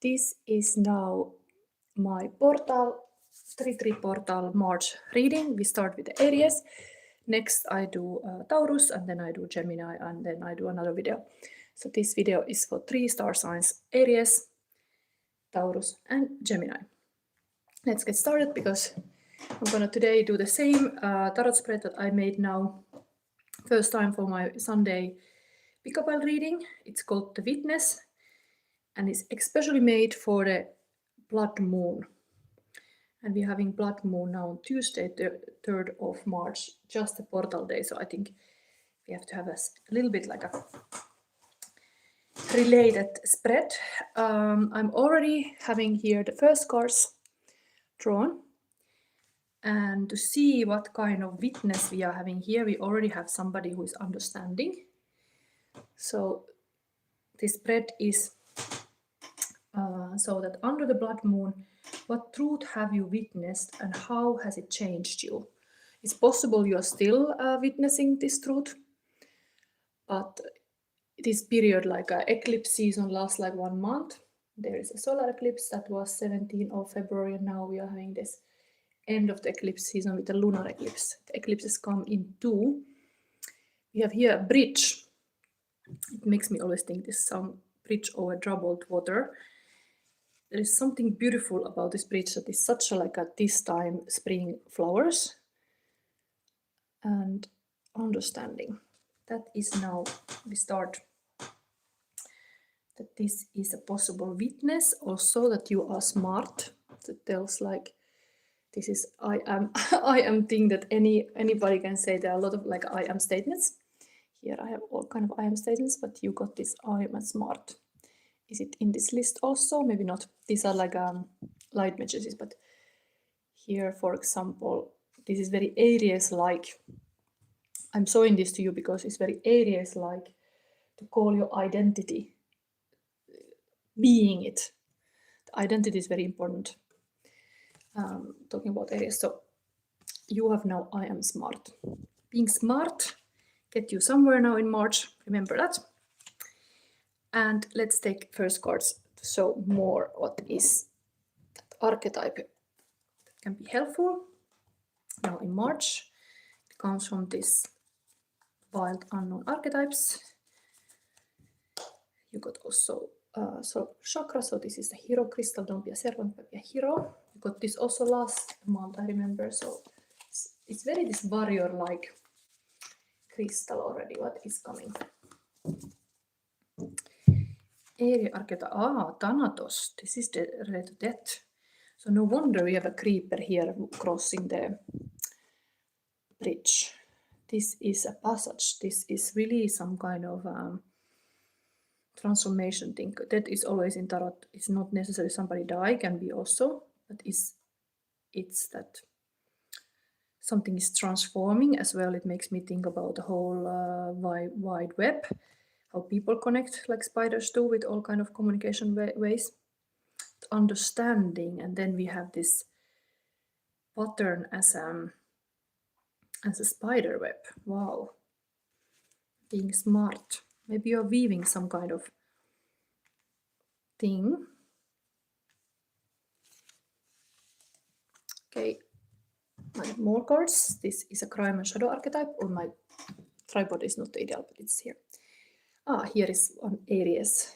this is now my portal, 3 portal March reading. We start with the Aries. Next I do Taurus, and then I do Gemini, and then I do another video. So this video is for 3 star signs: Aries, Taurus, and Gemini. Let's get started, because I'm gonna today do the same tarot spread that I made now first time for my Sunday pick-a-pile reading. It's called The Witness, and it's especially made for the blood moon. And we're having blood moon now on Tuesday, the 3rd of March, just a portal day. So I think we have to have a little bit like a related spread. I'm already having here the first cards drawn. And to see what kind of witness we are having here, we already have somebody who is understanding. So this spread is so that under the blood moon, what truth have you witnessed and how has it changed you? It's possible you are still witnessing this truth, but this period, like an eclipse season, lasts like 1 month. There is a solar eclipse that was 17th of February, and now we are having this end of the eclipse season with the lunar eclipse. The eclipses come in 2. We have here a bridge. It makes me always think this is some bridge over troubled water. There is something beautiful about this bridge, that is such a like a this time spring flowers and understanding. That is now we start. That this is a possible witness, also that you are smart. That tells like this is I am I am thing that anybody can say. There are a lot of like I am statements. Here I have all kind of I am statements, but you got this I am smart. Is it in this list also? Maybe not. These are like light messages, but here, for example, this is very Aries-like. I'm showing this to you because it's very Aries-like to call your identity being it. The identity is very important. Talking about Aries, so you have now I am smart. Being smart get you somewhere now in March. Remember that. And let's take first cards to show more what is that archetype that can be helpful. Now in March, it comes from this wild unknown archetypes. You got also chakra, so this is the hero crystal. Don't be a servant, but be a hero. You got this also last month, I remember. So it's very this warrior-like crystal already. What is coming? Aries archetype, Thanatos. This is the related to death. So no wonder we have a creeper here crossing the bridge. This is a passage. This is really some kind of transformation thing. That is always in tarot. It's not necessarily somebody die, can be also, but it's that something is transforming as well. It makes me think about the whole wide web, how people connect like spiders do with all kind of communication ways. Understanding, and then we have this pattern as a spider web. Wow. Being smart. Maybe you're weaving some kind of thing. Okay, I have more cards. This is a crime and shadow archetype. Oh, my tripod is not ideal, but it's here. Here is one Aries.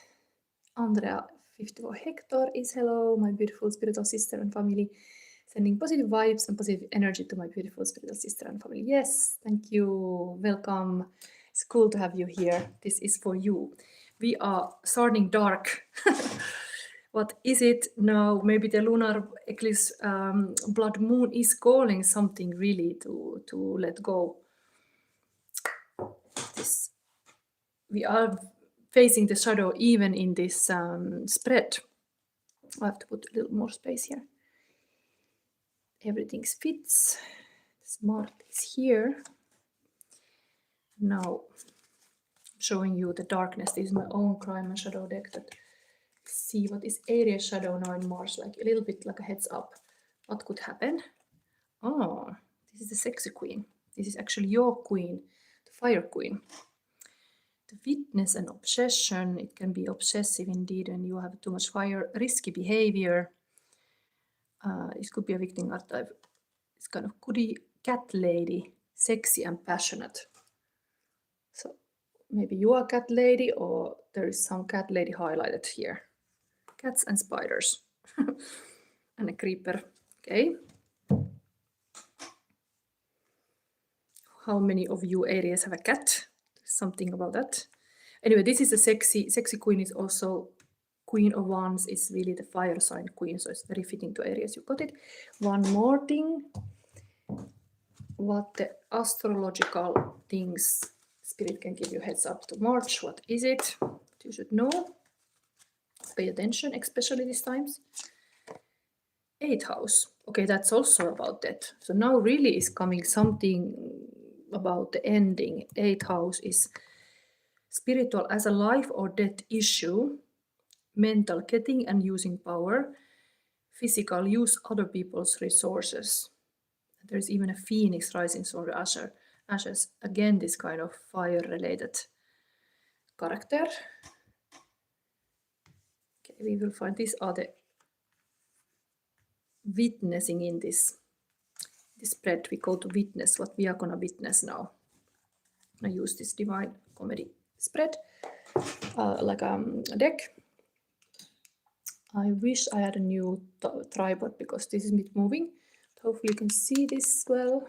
Andrea 54 Hector is hello, my beautiful spiritual sister and family. Sending positive vibes and positive energy to my beautiful spiritual sister and family. Yes, thank you. Welcome. It's cool to have you here. This is for you. We are starting dark. What is it now? Maybe the lunar eclipse blood moon is calling something really to let go. This we are facing the shadow even in this spread. I have to put a little more space here. Everything fits. Smart is here. Now I'm showing you the darkness. This is my own crime and shadow deck. That see what is Aries shadow now in March, like a little bit like a heads up. What could happen? Oh, this is the sexy queen. This is actually your queen, the fire queen. The witness and obsession, it can be obsessive indeed, and you have too much fire, risky behavior. This could be a victim archetype. It's kind of goody cat lady, sexy and passionate. So maybe you are a cat lady, or there is some cat lady highlighted here. Cats and spiders. And a creeper. Okay. How many of you Aries have a cat? Something about that. Anyway, this is a sexy queen. Is also Queen of Wands is really the fire sign queen, so it's very fitting to Aries. You got it. One more thing. What the astrological things Spirit can give you heads up to March. What is it? You should know. Pay attention, especially these times. 8th house. Okay, that's also about that. So now really is coming something about the ending. 8th house is spiritual as a life or death issue, mental getting and using power, physical use other people's resources. There's even a phoenix rising from the ashes. Again, this kind of fire-related character. Okay, we will find these are the witnessing in this spread. We go to witness, what we are gonna witness now. I use this Divine Comedy spread like a deck. I wish I had a new tripod because this is a bit moving. Hopefully you can see this well.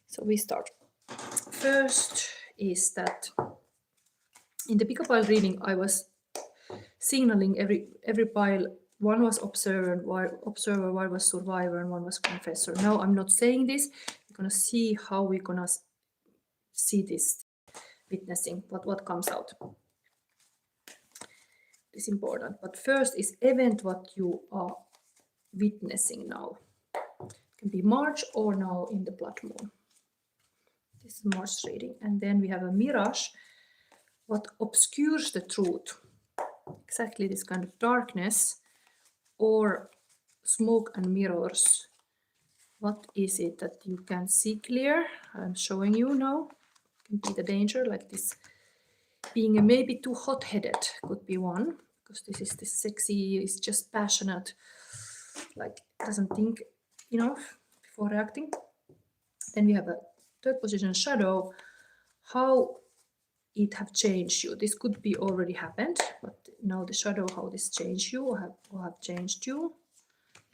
So we start. First is that in the bigger pile reading I was signaling every pile. One was observer, one was survivor, and one was confessor. Now I'm not saying this. We're gonna see how we're gonna see this witnessing, what comes out. It's important. But first is event what you are witnessing now. It can be March or now in the blood moon. This is March reading. And then we have a mirage, what obscures the truth. Exactly this kind of darkness or smoke and mirrors. What is it that you can see clear? I'm showing you now. It can be the danger, like this being maybe too hot-headed could be one, because this is this sexy, is just passionate, like doesn't think enough before reacting. Then we have a third position, shadow, how it have changed you. This could be already happened, but now the shadow, how this changed you or have changed you.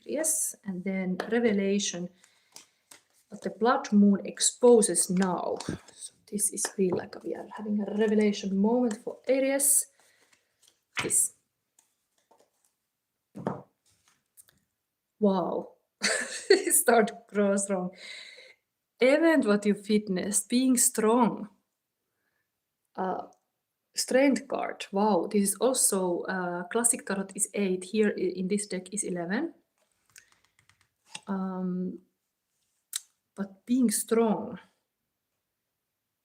Yes, and then revelation, what the blood moon exposes now. So this is really like we are having a revelation moment for Aries. This. Wow. Start to grow strong. Event what you witnessed, being strong. Strength card. Wow, this is also classic tarot is 8. Here in this deck is 11. But being strong,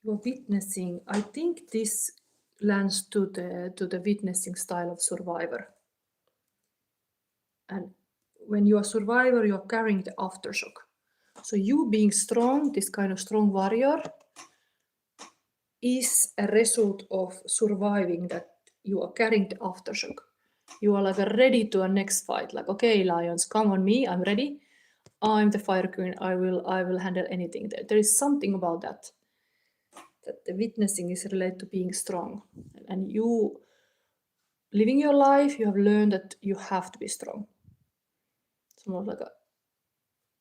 you're witnessing. I think this lands to the witnessing style of survivor. And when you are survivor, you are carrying the aftershock. So you being strong, this kind of strong warrior, is a result of surviving, that you are carrying the aftershock. You are like ready to a next fight. Like, okay, lions, come on me, I'm ready. I'm the fire queen. I will handle anything. There is something about that the witnessing is related to being strong. And you living your life, you have learned that you have to be strong. It's more like a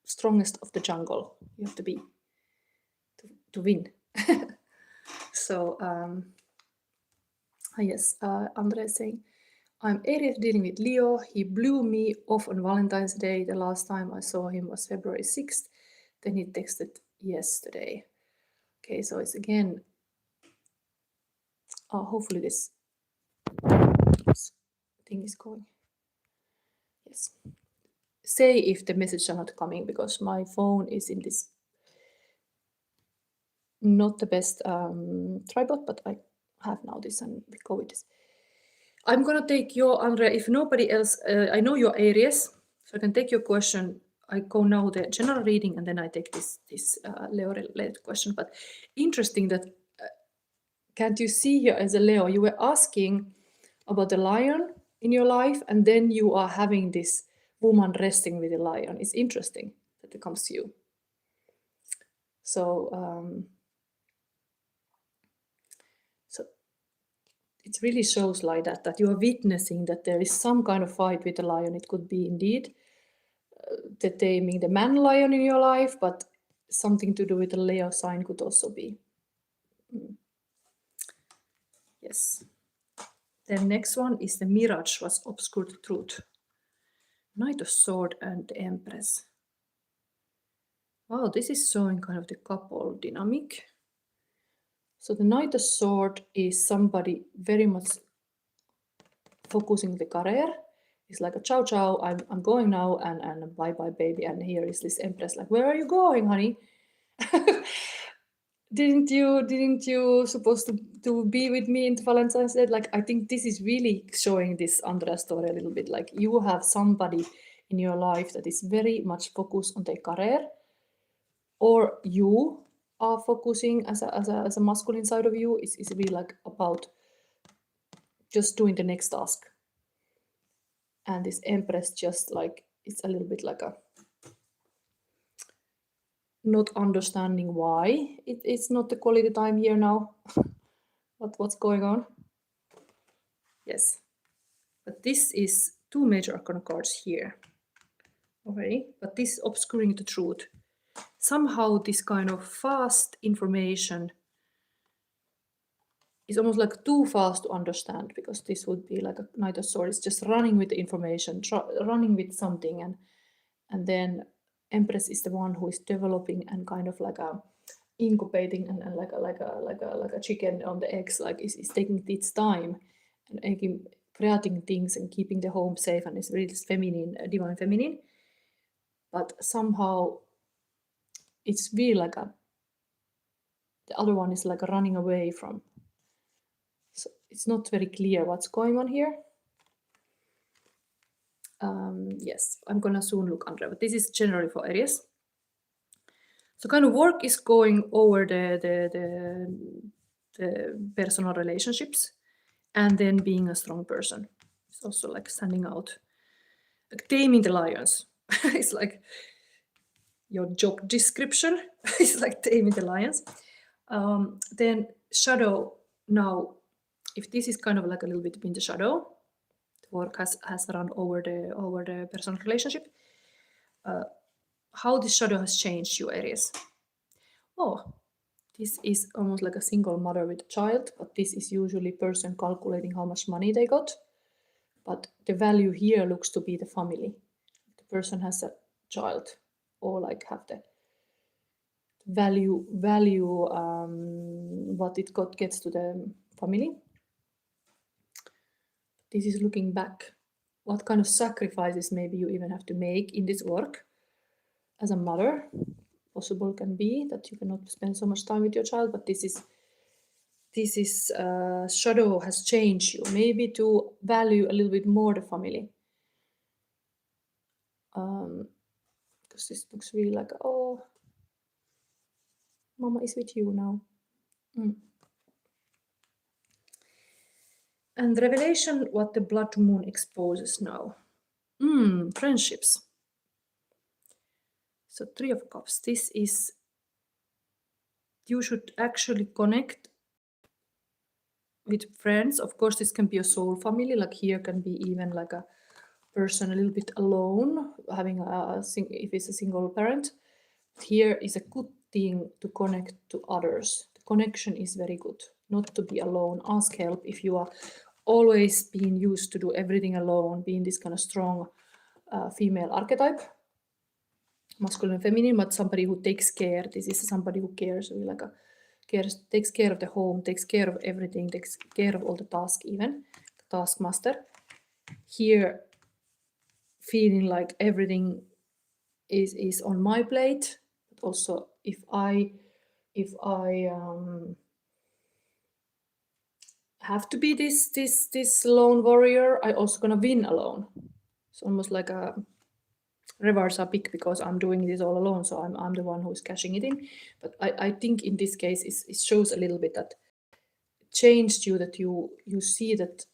strongest of the jungle. You have to be to win. So yes, Andre is saying, I'm Aries dealing with Leo. He blew me off on Valentine's Day. The last time I saw him was February 6th. Then he texted yesterday. Okay, so it's again, hopefully this thing is going. Yes. Say if the messages are not coming, because my phone is in this not the best tripod, but I have now this and we go with this. I'm gonna take your, Andrea, if nobody else, I know you're Aries, so I can take your question I go now the general reading, and then I take this Leo related question. But interesting that can't you see here as a Leo, you were asking about the lion in your life, and then you are having this woman resting with the lion. It's interesting that it comes to you. So so it really shows like that you are witnessing that there is some kind of fight with the lion. It could be indeed the taming the man lion in your life, but something to do with the Leo sign could also be. Yes. Then next one is the mirage was obscured truth. Knight of Sword and the Empress. Wow, this is showing kind of the couple dynamic. So the Knight of Sword is somebody very much focusing the career. It's like a ciao ciao, I'm going now, and bye bye baby. And here is this Empress like, where are you going, honey? didn't you supposed to be with me in Valentine's Day? Like, I think this is really showing this Andrea story a little bit. Like, you have somebody in your life that is very much focused on their career, or you are focusing as a masculine side of you is really like about just doing the next task. And this Empress just like, it's a little bit like a not understanding why it's not the quality time here now. What's going on? Yes, but this is two major arcana cards here. Okay, but this obscuring the truth. Somehow this kind of fast information is almost like too fast to understand, because this would be like a Knight of Swords just running with the information, running with something, and then Empress is the one who is developing and kind of like a incubating and like a chicken on the eggs, like is taking its time and creating things and keeping the home safe, and it's really feminine, divine feminine. But somehow it's really like the other one is like running away from. So it's not very clear what's going on here. Yes, I'm gonna soon look under, but this is generally for Aries. So kind of work is going over the personal relationships, and then being a strong person. It's also like standing out, like taming the lions. It's like your job description. It's like taming the lions. Then shadow. Now, if this is kind of like a little bit in the shadow, the work has run over the personal relationship. How this shadow has changed you, Aries. Oh, this is almost like a single mother with a child, but this is usually person calculating how much money they got. But the value here looks to be the family. The person has a child, or like have the value what it gets to the family. This is looking back. What kind of sacrifices maybe you even have to make in this work as a mother? Possible can be that you cannot spend so much time with your child, but this is shadow has changed you, maybe to value a little bit more the family. Because this looks really like, oh, mama is with you now. And revelation, what the blood moon exposes now. Friendships. So 3 of Cups. This is, you should actually connect with friends. Of course, this can be a soul family. Like here can be even like a person a little bit alone, having if it's a single parent. Here is a good thing to connect to others. The connection is very good. Not to be alone. Ask help if you are always being used to do everything alone, being this kind of strong female archetype, masculine and feminine, but somebody who takes care. This is somebody who cares, really like takes care of the home, takes care of everything, takes care of all the tasks, even the taskmaster. Here, feeling like everything is on my plate, but also if I have to be this lone warrior, I also gonna win alone. It's almost like a rewards are big because I'm doing this all alone, so I'm the one who's cashing it in. But I think in this case it shows a little bit that changed you, that you see that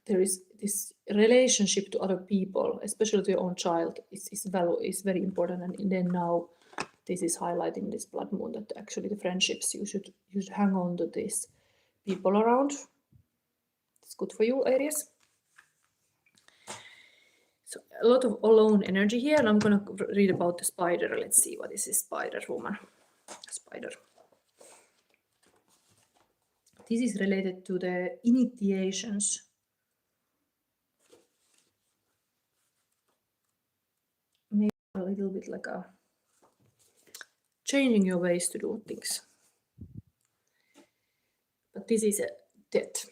there is this relationship to other people, especially to your own child, is very important. And then now this is highlighting this blood moon, that actually the friendships, you should hang on to these people around. It's good for you, Aries. So a lot of alone energy here, and I'm gonna read about the spider. Let's see what is this spider woman. Spider. This is related to the initiations. Maybe a little bit like a changing your ways to do things. But this is a death.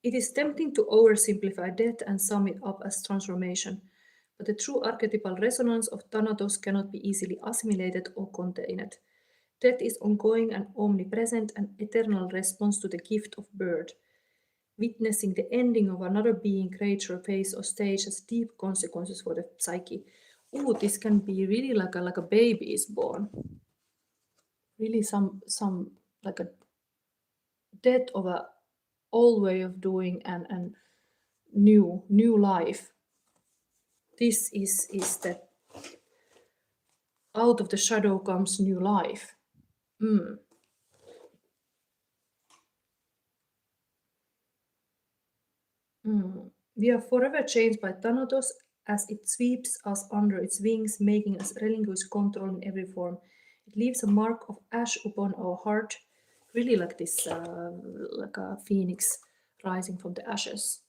It is tempting to oversimplify death and sum it up as transformation, but the true archetypal resonance of Thanatos cannot be easily assimilated or contained. Death is ongoing and omnipresent, an eternal response to the gift of birth. Witnessing the ending of another being, creature, phase, or stage has deep consequences for the psyche. Oh, this can be really like a baby is born. Really some like a death of a old way of doing and new life. This is that out of the shadow comes new life. We are forever changed by Thanatos as it sweeps us under its wings, making us relinquish control in every form. It leaves a mark of ash upon our heart, really like this, like a phoenix rising from the ashes.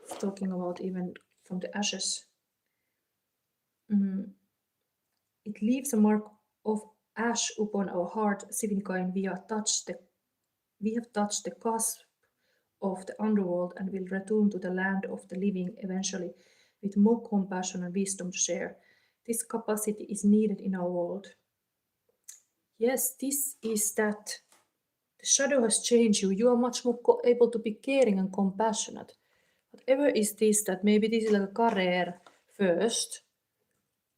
It's talking about even from the ashes. It leaves a mark of ash upon our heart, signifying we have touched the cusp of the underworld and will return to the land of the living eventually, with more compassion and wisdom to share. This capacity is needed in our world. Yes, this is that. The shadow has changed you. You are much more able to be caring and compassionate. Whatever is this, that maybe this is like a career first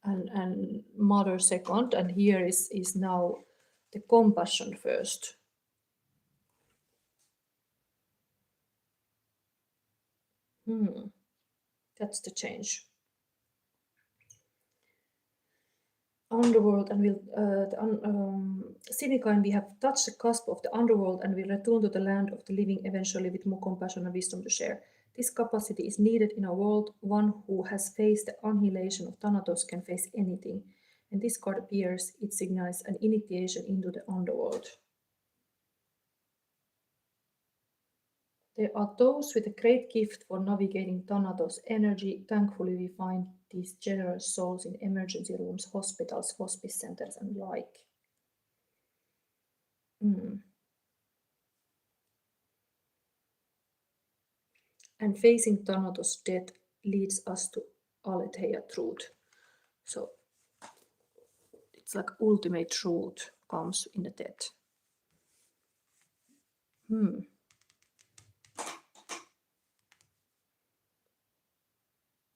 and mother second, and here is now the compassion first. That's the change. Underworld and will Cynical, and we have touched the cusp of the underworld and will return to the land of the living eventually with more compassion and wisdom to share. This capacity is needed in our world. One who has faced the annihilation of Thanatos can face anything. When this card appears, it signals an initiation into the underworld. There are those with a great gift for navigating Thanatos energy. Thankfully, we find these generous souls in emergency rooms, hospitals, hospice centers, and like. And facing Thanatos' death leads us to Aletheia truth. So it's like ultimate truth comes in the death.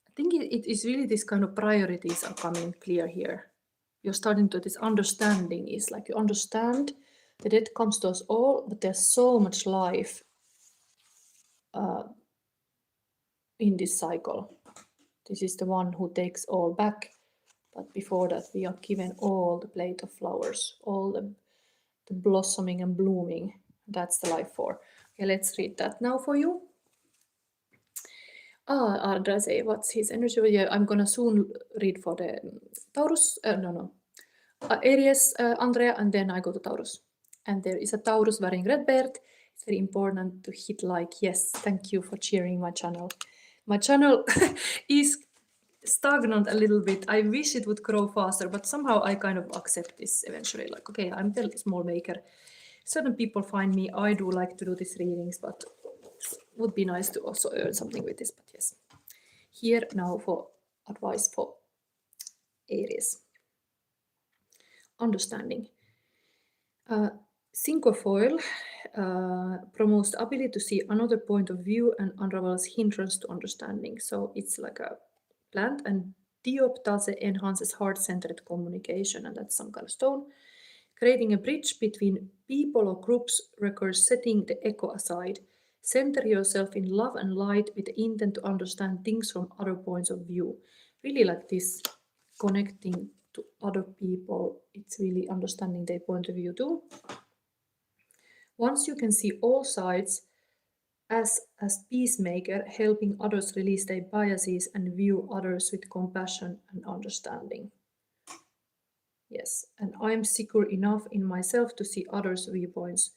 I think it is really this kind of priorities are coming clear here. You're starting to, this understanding is like you understand that death comes to us all, but there's so much life in this cycle. This is the one who takes all back, but before that we are given all the plate of flowers, all the blossoming and blooming. That's the life for. Okay, let's read that now for you. Andrea, what's his energy? Yeah, I'm gonna soon read for the Taurus. Aries, Andrea, and then I go to Taurus. And there is a Taurus wearing red beard. It's very important to hit like. Yes, thank you for cheering my channel. My channel is stagnant a little bit. I wish it would grow faster, but somehow I kind of accept this eventually. Like, okay, I'm the small maker. Certain people find me. I do like to do these readings, but it would be nice to also earn something with this. But yes, here now for advice for Aries. Understanding. Cinquefoil promotes the ability to see another point of view and unravels hindrance to understanding. So it's like a plant, and Dioptase enhances heart-centered communication, and that's some kind of stone. Creating a bridge between people or groups requires setting the ego aside. Center yourself in love and light with the intent to understand things from other points of view. Really like this connecting to other people. It's really understanding their point of view too. Once you can see all sides as peacemaker, helping others release their biases and view others with compassion and understanding. Yes, and I'm secure enough in myself to see others' viewpoints.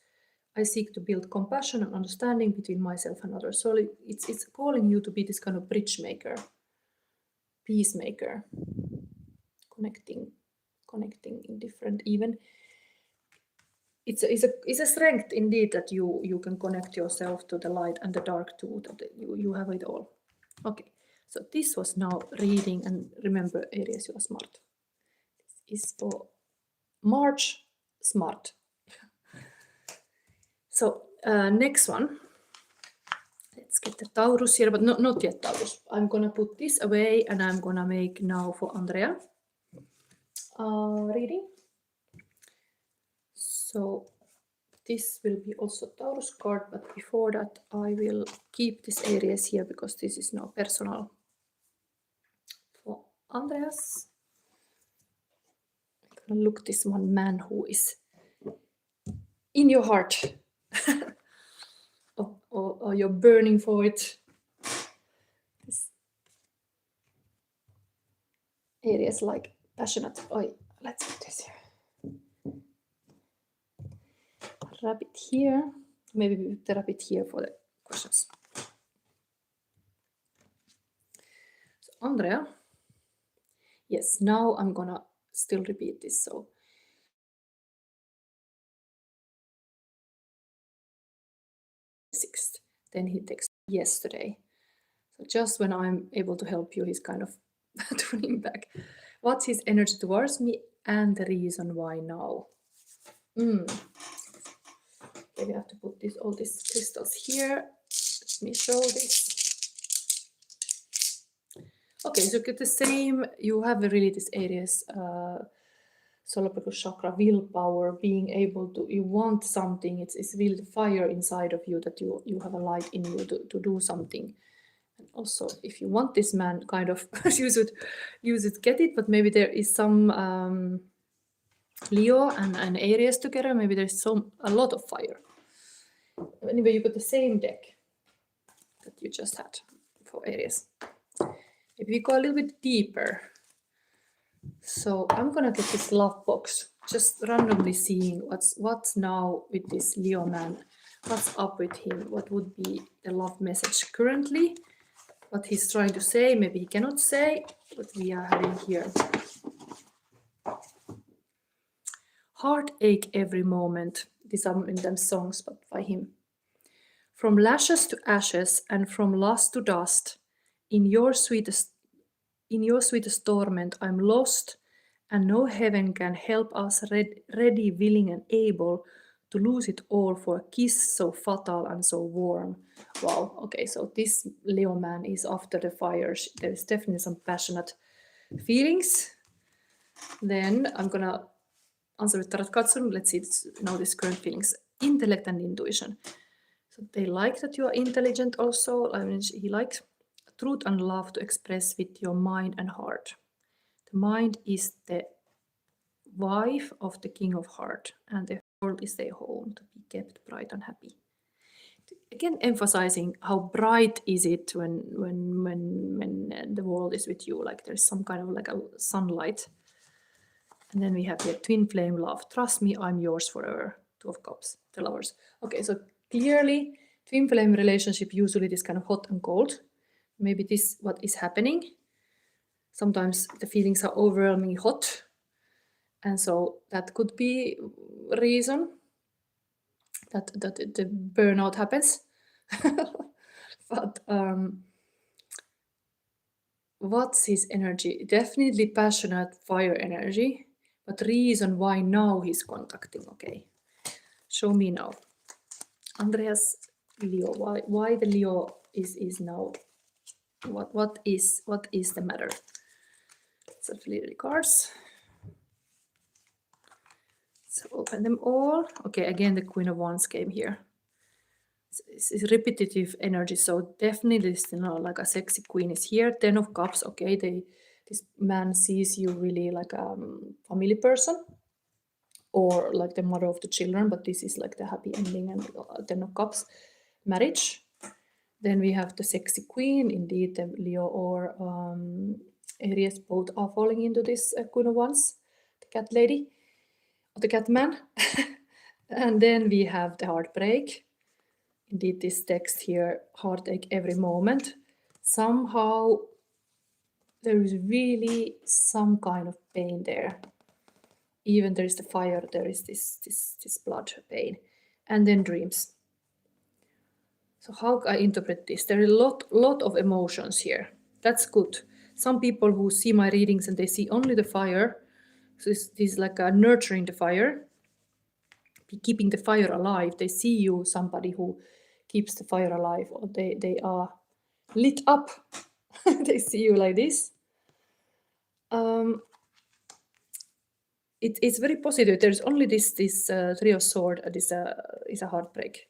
I seek to build compassion and understanding between myself and others. So it's calling you to be this kind of bridge maker, peacemaker, connecting in different, even it's a strength indeed that you can connect yourself to the light and the dark too, that you have it all. Okay, so this was now reading, and remember, Aries, you are smart. This is for March, smart. So next one, let's get the Taurus here, but not yet Taurus. I'm gonna put this away, and I'm gonna make now for Andrea reading. So this will be also Taurus card, but before that I will keep this Aries here because this is now personal for Andreas. I'm gonna look this one man who is in your heart. or you're burning for it. This Aries like passionate. Oh, let's put this here. Rabbit here. Maybe we put the rabbit here for the questions. So Andrea. Yes, now I'm gonna still repeat this. So sixth. Then he texted yesterday. So just when I'm able to help you, he's kind of tuning back. What's his energy towards me and the reason why now? Maybe I have to put all these crystals here. Let me show this. Okay, so you get the same, you have really this Aries solar plexus chakra, willpower, being able to, you want something, it's really the fire inside of you that you have a light in you to do something. And also, if you want this man, kind of use it, get it, but maybe there is some Leo and Aries together, maybe there's a lot of fire. Anyway, you got the same deck that you just had for Aries. If we go a little bit deeper, so I'm gonna get this love box, just randomly seeing what's now with this Leo man, what's up with him, what would be the love message currently, what he's trying to say, maybe he cannot say, what we are having here. Heartache every moment. These are in them songs, but by him. From lashes to ashes and from lust to dust, in your sweetest torment I'm lost, and no heaven can help us, ready, willing and able to lose it all for a kiss so fatal and so warm. Wow, okay, so this Leo man is after the fires. There is definitely some passionate feelings. Then I'm gonna answer with Tarot cards. Let's see now these current feelings. Intellect and intuition. So they like that you are intelligent also. I mean, he likes truth and love to express with your mind and heart. The mind is the wife of the king of heart, and the world is their home, to be kept bright and happy. Again, emphasizing how bright is it when the world is with you, like there's some kind of like a sunlight. And then we have here twin flame love. Trust me, I'm yours forever. Two of Cups, the lovers. Okay, so clearly twin flame relationship usually this kind of hot and cold. Maybe this what is happening. Sometimes the feelings are overwhelmingly hot, and so that could be a reason that the burnout happens. But what's his energy? Definitely passionate fire energy, but reason why now he's contacting. Okay, Show me now. Andreas, Leo, why the Leo is now, what is the matter? So little cards. So open them all. Okay, again the Queen of Wands came here. It's repetitive energy, so definitely, you know, like a sexy queen is here. 10 of Cups. Okay, this man sees you really like a family person, or like the mother of the children, but this is like the happy ending, and 10 of Cups, marriage. Then we have the sexy queen, indeed the Leo or Aries, both are falling into this Queen of Wands, the cat lady, or the cat man. And then we have the heartbreak. Indeed, this text here, heartache every moment. Somehow there is really some kind of pain there. Even there is the fire, there is this blood pain. And then dreams. So how I interpret this? There are a lot of emotions here. That's good. Some people who see my readings and they see only the fire, so this is like a nurturing the fire, keeping the fire alive. They see you somebody who keeps the fire alive, or they are lit up. They see you like this. It's very positive. There's only this Three of Swords. This is a heartbreak.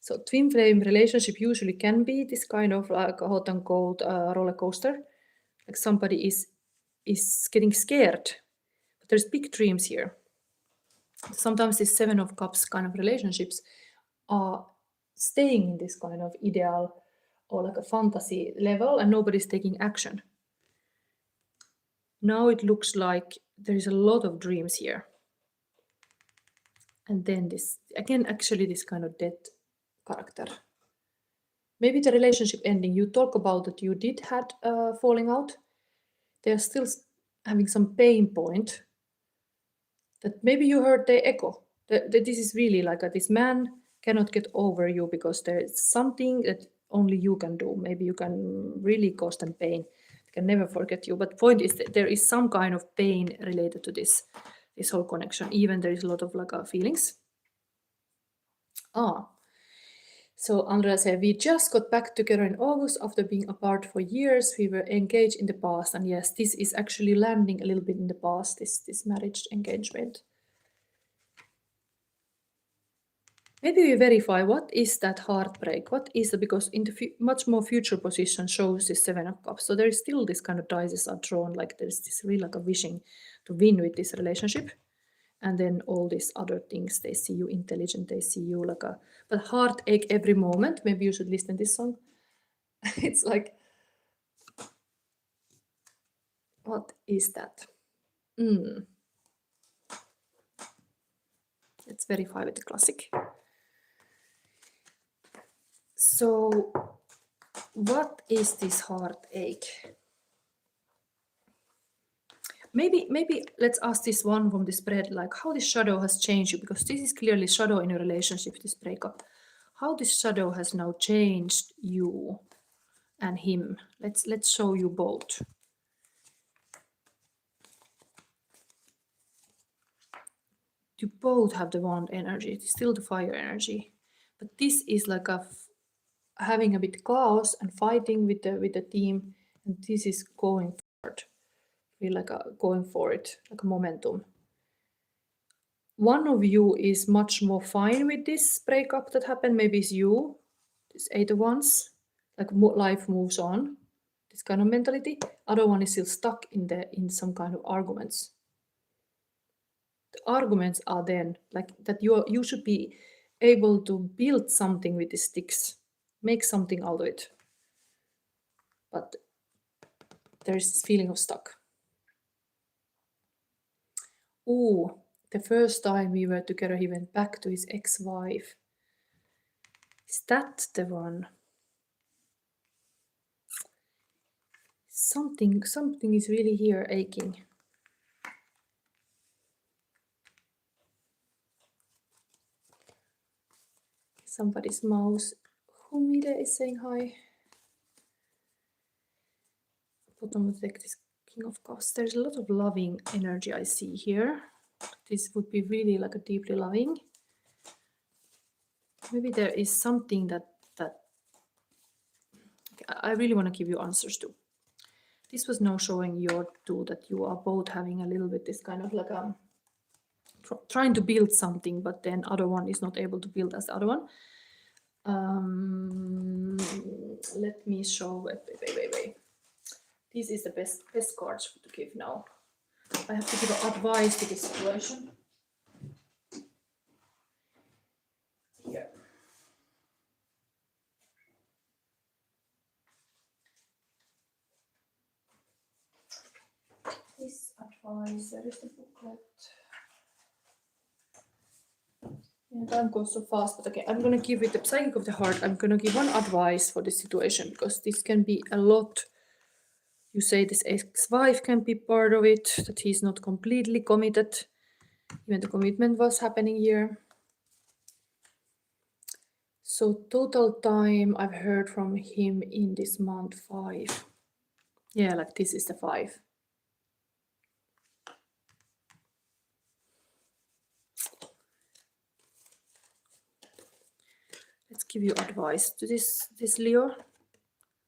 So twin flame relationship usually can be this kind of like a hot and cold roller coaster. Like somebody is getting scared, but there's big dreams here. Sometimes this Seven of Cups kind of relationships are staying in this kind of ideal or like a fantasy level, and nobody's taking action. Now it looks like there is a lot of dreams here. And then this, again, actually this kind of dead character. Maybe the relationship ending, you talk about that you did had falling out. They're still having some pain point that maybe you heard the echo. That this is really like this man cannot get over you because there is something that only you can do. Maybe you can really cause them pain. They can never forget you. But point is that there is some kind of pain related to this whole connection. Even there is a lot of like feelings. So Andrea said, we just got back together in August after being apart for years. We were engaged in the past. And yes, this is actually landing a little bit in the past, this marriage engagement. Maybe we verify what is that heartbreak? What is it? Because in the much more future position shows this Seven of Cups. So there is still this kind of dices are drawn, like there's this really like a wishing to win with this relationship. And then all these other things, they see you intelligent, they see you like but heartache every moment. Maybe you should listen to this song. It's like, what is that? Let's verify with the classic. So what is this heartache? Maybe let's ask this one from the spread, like how this shadow has changed you, because this is clearly shadow in your relationship, this breakup. How this shadow has now changed you and him. Let's show you both. You both have the wand energy. It's still the fire energy, but this is like having a bit chaos and fighting with the team, and this is going forward. Feel like going for it, like a momentum. One of you is much more fine with this breakup that happened. Maybe it's you, this Eight of Wands, like life moves on, this kind of mentality. Other one is still stuck in some kind of arguments. The arguments are then like that you should be able to build something with the sticks, make something out of it. But there's this feeling of stuck. Ooh, the first time we were together, he went back to his ex-wife. Is that the one? Something is really here aching. Somebody's mouse. Humide is saying hi. Bottom of the deck, this King of Cups. There's a lot of loving energy I see here. this would be really like a deeply loving. Maybe there is something that I really want to give you answers to. This was now showing your two that you are both having a little bit this kind of like trying to build something, but then other one is not able to build as the other one. Let me show. Wait. This is the best cards to give now. I have to give advice to this situation. Here. This advice, there is the booklet. Yeah, time goes so fast, but okay, I'm gonna give it the Psychic of the Heart. I'm gonna give one advice for this situation, because this can be a lot. You say this ex-wife can be part of it, that he's not completely committed. Even the commitment was happening here. So total time I've heard from him in this month 5. Yeah, like this is the 5. Let's give you advice to this Leo.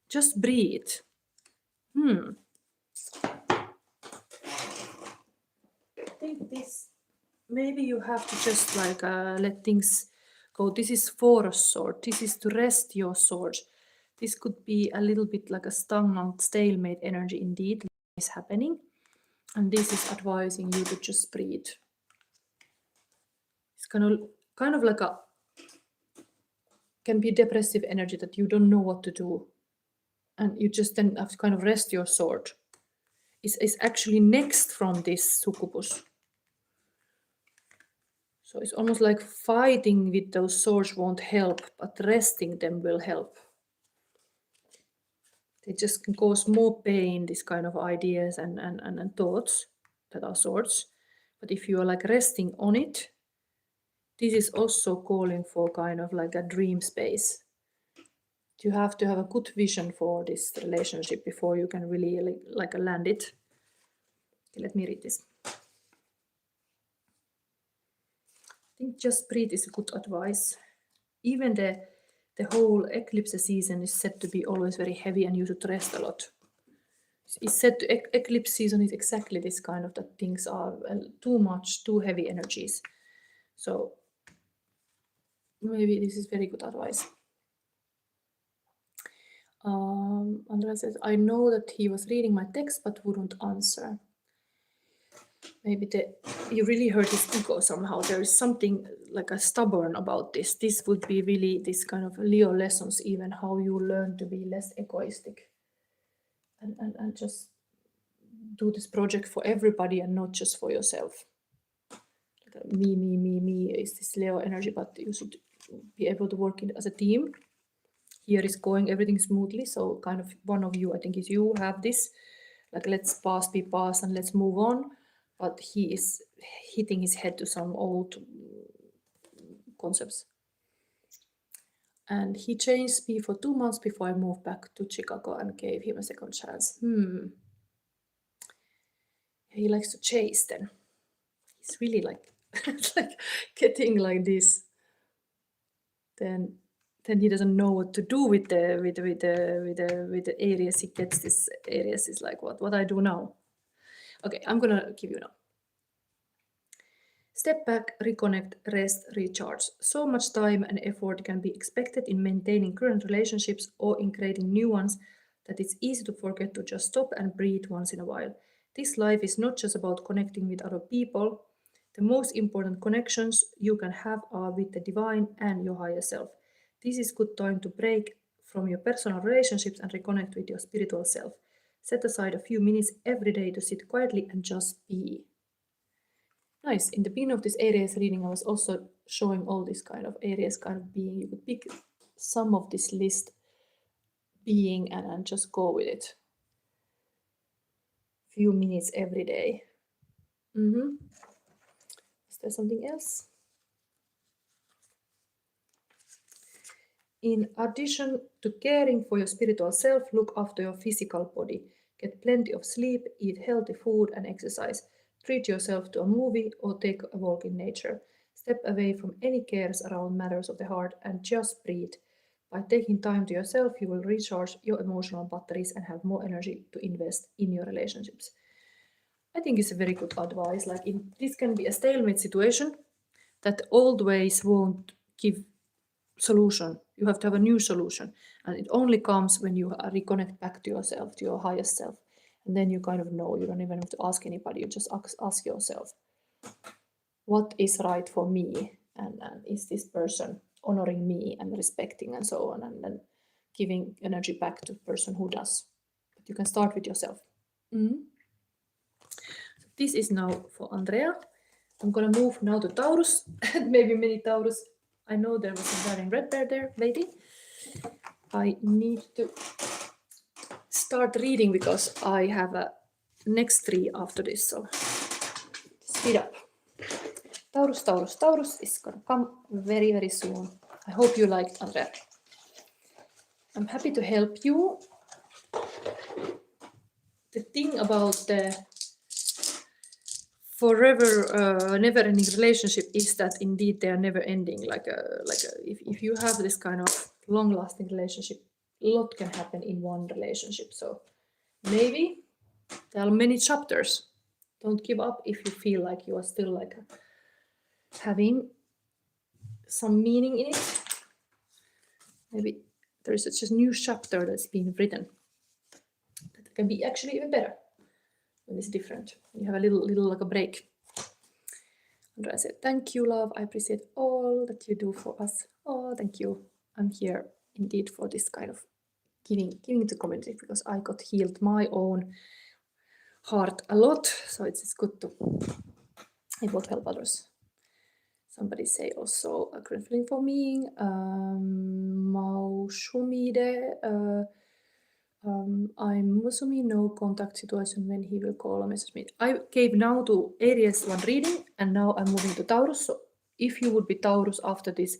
Just breathe. I think this, maybe you have to just like let things go. This is 4 of Swords. This is to rest your swords. This could be a little bit like a stagnant, stalemate energy indeed is happening. And this is advising you to just breathe. It's kind of like a, can be depressive energy that you don't know what to do. And you just then have to kind of rest your sword. It's actually next from this succubus. So it's almost like fighting with those swords won't help, but resting them will help. They just can cause more pain, this kind of ideas and thoughts that are swords. But if you are like resting on it, this is also calling for kind of like a dream space. You have to have a good vision for this relationship before you can really like land it. Okay, let me read this. I think just breathe is a good advice. Even the whole eclipse season is said to be always very heavy and you should rest a lot. It's said to eclipse season is exactly this kind of that things are too much, too heavy energies. So maybe this is very good advice. Andrea says, I know that he was reading my text but wouldn't answer. Maybe you really hurt his ego somehow. There is something like a stubborn about this. This would be really this kind of Leo lessons, even how you learn to be less egoistic and just do this project for everybody and not just for yourself. Like me is this Leo energy, but you should be able to work as a team. Here is going everything smoothly, so kind of one of you, I think is you, have this like let's be past and let's move on. But he is hitting his head to some old concepts. And he changed me for 2 months before I moved back to Chicago and gave him a second chance. He likes to chase then. He's really like, like getting like this. Then he doesn't know what to do with the Aries. He gets this Aries is like, what I do now? Okay, I'm gonna give you now. Step back, reconnect, rest, recharge. So much time and effort can be expected in maintaining current relationships or in creating new ones that it's easy to forget to just stop and breathe once in a while. This life is not just about connecting with other people. The most important connections you can have are with the divine and your higher self. This is good time to break from your personal relationships and reconnect with your spiritual self. Set aside a few minutes every day to sit quietly and just be. Nice. In the beginning of this Aries reading, I was also showing all this kind of Aries kind of being. You could pick some of this list being and just go with it. Few minutes every day. Is there something else? In addition to caring for your spiritual self, look after your physical body. Get plenty of sleep, eat healthy food and exercise. Treat yourself to a movie or take a walk in nature. Step away from any cares around matters of the heart and just breathe. By taking time to yourself, you will recharge your emotional batteries and have more energy to invest in your relationships. I think it's a very good advice. Like this can be a stalemate situation that old ways won't give solution. You have to have a new solution, and it only comes when you reconnect back to yourself, to your highest self, and then you kind of know. You don't even have to ask anybody. You just ask yourself, what is right for me, and is this person honoring me and respecting and so on, and then giving energy back to the person who does. But you can start with yourself. So this is now for Andrea. I'm gonna move now to Taurus. Maybe many Taurus. I know there was a wearing red bear there, lady. I need to start reading because I have a next 3 after this, so speed up. Taurus, Taurus, Taurus is gonna come very, very soon. I hope you liked Andrea. I'm happy to help you. The thing about the forever never-ending relationship is that indeed they are never ending. If you have this kind of long-lasting relationship, a lot can happen in one relationship. So maybe there are many chapters. Don't give up if you feel like you are still like having some meaning in it. Maybe there is just a new chapter that's been written that can be actually even better when it's different. You have a little like a break. Andrea said, thank you, love. I appreciate all that you do for us. Oh, thank you. I'm here indeed for this kind of giving to community because I got healed my own heart a lot. So it's good to, it will help others. Somebody say also a great feeling for me. Maushumide. I'm Musumi, no contact situation when he will call or message me. I gave now to Aries one reading and now I'm moving to Taurus. So if you would be Taurus after this,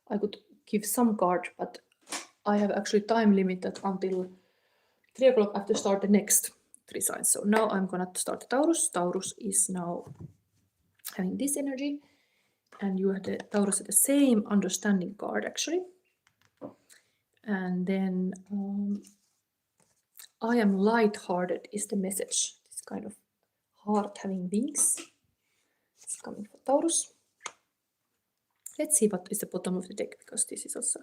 I could give some card, but I have actually time limited until 3 o'clock. I have to start the next 3 signs. So now I'm gonna start Taurus. Taurus is now having this energy, and you have the Taurus at the same understanding card actually. And then I am light-hearted is the message. This kind of heart having wings. It's coming for Taurus. Let's see what is the bottom of the deck, because this is also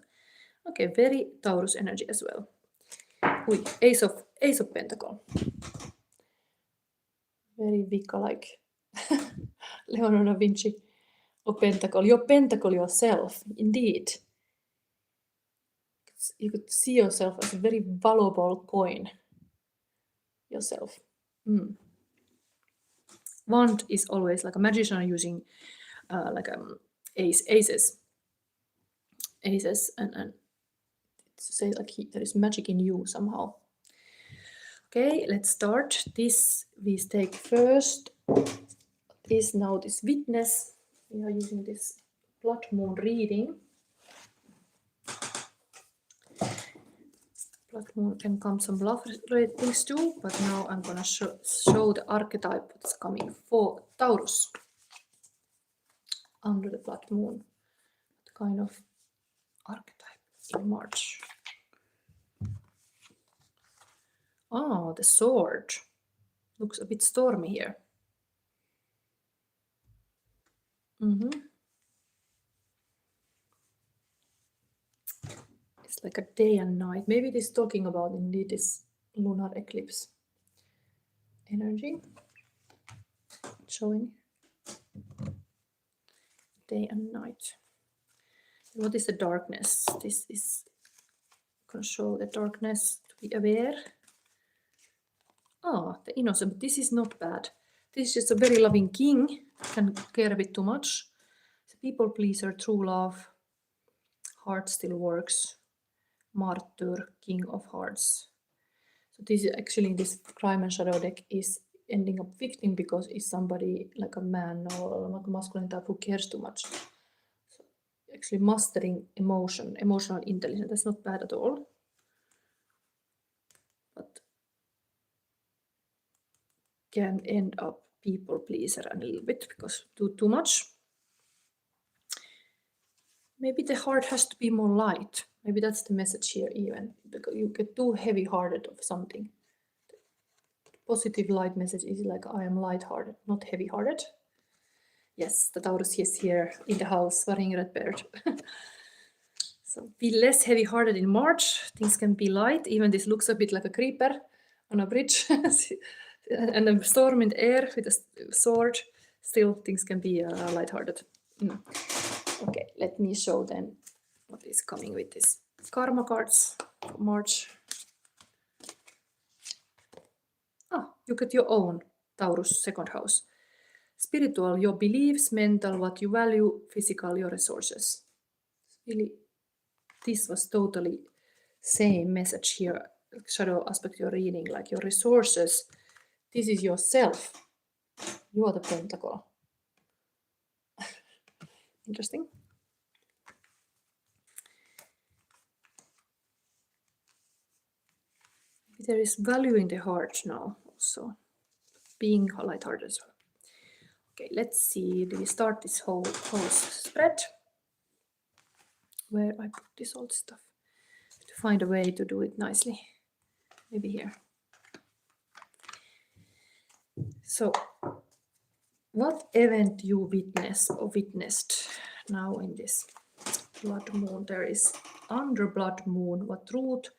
okay, very Taurus energy as well. Ace of Pentacle. Very Vika-like. Leonardo da Vinci of Pentacle. Your Pentacle yourself, indeed. You could see yourself as a very valuable coin yourself. Wand is always like a magician using aces and to say like there is magic in you somehow. Okay, let's start. This we take first. Is now this witness. We are using this blood moon reading. Blood moon can come some love readings too, but now I'm gonna show the archetype that's coming for Taurus under the blood moon. What kind of archetype in March? Oh, the sword. Looks a bit stormy here. It's like a day and night. Maybe it is talking about indeed this lunar eclipse energy. Showing day and night. What is the darkness? This is going to show the darkness to be aware. Oh, the innocent. This is not bad. This is just a very loving king. Can care a bit too much. It's a people pleaser, true love. Heart still works. Martyr, king of hearts. So this is actually, this crime and shadow deck is ending up victim because it's somebody like a man or like a masculine type who cares too much. So actually mastering emotional intelligence, that's not bad at all. But can end up people pleaser a little bit because too much. Maybe the heart has to be more light. Maybe that's the message here even, because you get too heavy-hearted of something. Positive light message is like, I am light-hearted, not heavy-hearted. Yes, the Taurus is here in the house, wearing red bird. So be less heavy-hearted in March. Things can be light. Even this looks a bit like a creeper on a bridge. And a storm in the air with a sword. Still, things can be light-hearted. Okay, let me show then what is coming with this karma cards for March. You get your own Taurus second house. Spiritual, your beliefs, mental, what you value, physical, your resources. Really, this was totally same message here. Shadow aspect you're reading, like your resources. This is yourself. You are the pentacle. Interesting. There is value in the heart now also. Being lighthearted as well. Okay, let's see. Do we start this whole spread? Where I put this old stuff? To find a way to do it nicely. Maybe here. So, what event you witness or witnessed now in this blood moon? There is under blood moon. What truth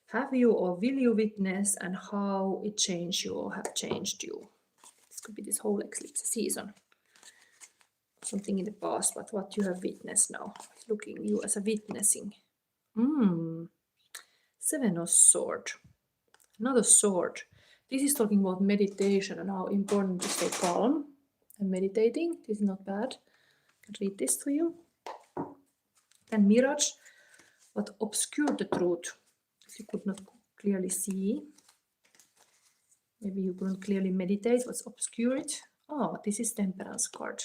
have you or will you witness, and how it changed you or have changed you? This could be this whole eclipse season. Something in the past, but what you have witnessed now. Looking you as a witnessing. Seven of Swords. Another sword. This is talking about meditation and how important to stay calm and meditating. This is not bad. I can read this to you. Then Mirage. What obscured the truth? If you could not clearly see. Maybe you couldn't clearly meditate. What's obscured? Oh, this is Temperance card.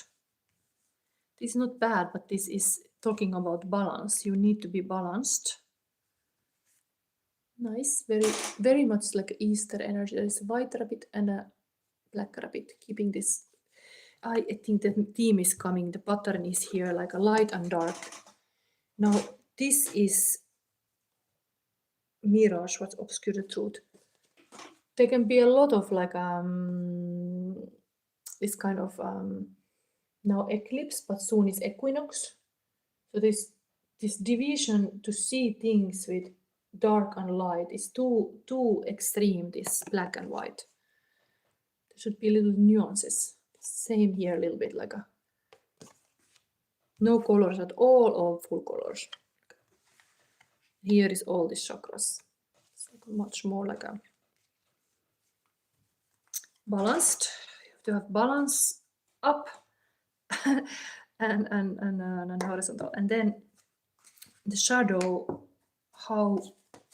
This is not bad, but this is talking about balance. You need to be balanced. Nice, very much like Easter energy. There is a white rabbit and a black rabbit. Keeping this, I think the theme is coming. The pattern is here, like a light and dark. Now this is Mirage. What's obscure the truth? There can be a lot of like this kind of now eclipse, but soon is equinox. So this division to see things with dark and light is too extreme, this black and white. There should be little nuances. Same here, a little bit like a no colors at all or full colors. Here is all these chakras. It's like much more like a balanced. You have to have balance up and horizontal. And then the shadow, how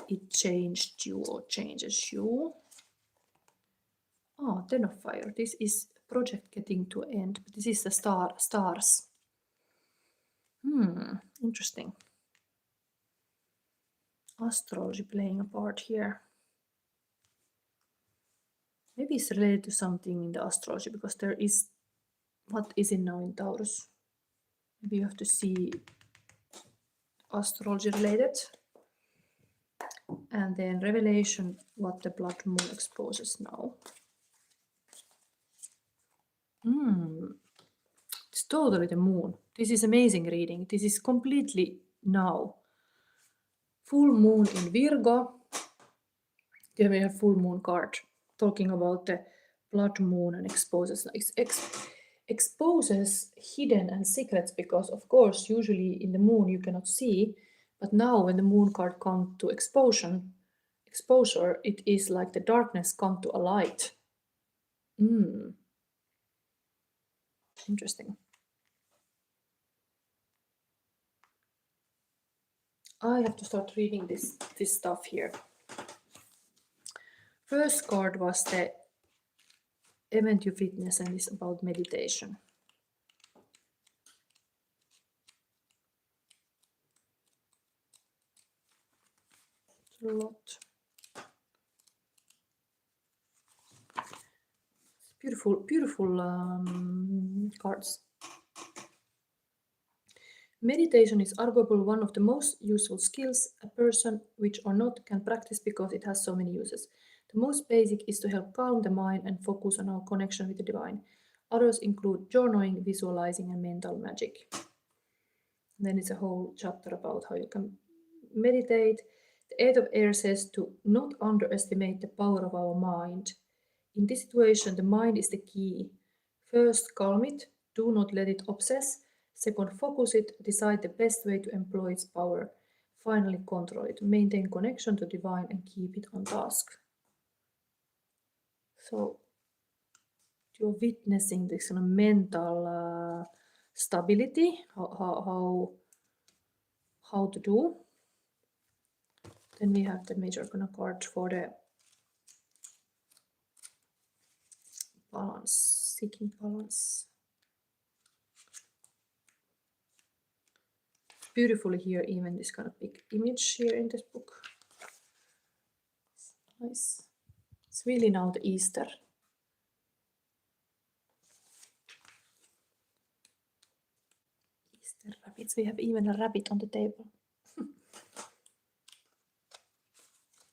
it changed you or changes you. Oh, Ten of Fire. This is project getting to end. But this is the stars. Interesting. Astrology playing a part here. Maybe it's related to something in the astrology, because there is, what is it now in Taurus? Maybe you have to see astrology related. And then revelation, what the blood moon exposes now. It's totally the moon. This is amazing reading. This is completely now. Full moon in Virgo. Here we have full moon card talking about the blood moon and exposes exposes hidden and secrets, because of course usually in the moon you cannot see, but now when the moon card comes to exposure, it is like the darkness come to a light. Interesting. I have to start reading this stuff here. First card was the event you witness, and it's about meditation. It's a lot. It's Beautiful, beautiful cards. Meditation is arguably one of the most useful skills a person, which or not, can practice because it has so many uses. The most basic is to help calm the mind and focus on our connection with the divine. Others include journaling, visualizing, and mental magic. And then it's a whole chapter about how you can meditate. The Eight of Air says to not underestimate the power of our mind. In this situation, the mind is the key. First, calm it, do not let it obsess. Second, focus it, decide the best way to employ its power. Finally, control it, maintain connection to divine and keep it on task. So, you're witnessing this kind of mental stability, how to do. Then we have the major arcana card for the balance, seeking balance. Beautifully here, even this kind of big image here in this book. Nice. It's really now the Easter. Easter rabbits. We have even a rabbit on the table.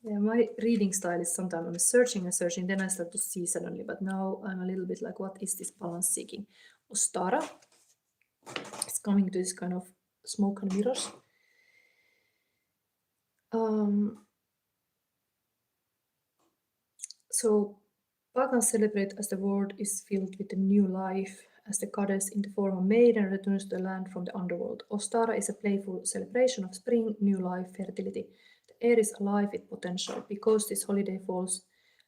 Yeah, my reading style is sometimes I'm searching and searching, then I start to see suddenly. But now I'm a little bit like, what is this balance seeking? Ostara. It's coming to this kind of smoke and mirrors. So pagans celebrate as the world is filled with a new life, as the goddess in the form of maiden returns to the land from the underworld. Ostara is a playful celebration of spring, new life, fertility. The air is alive with potential. Because this holiday falls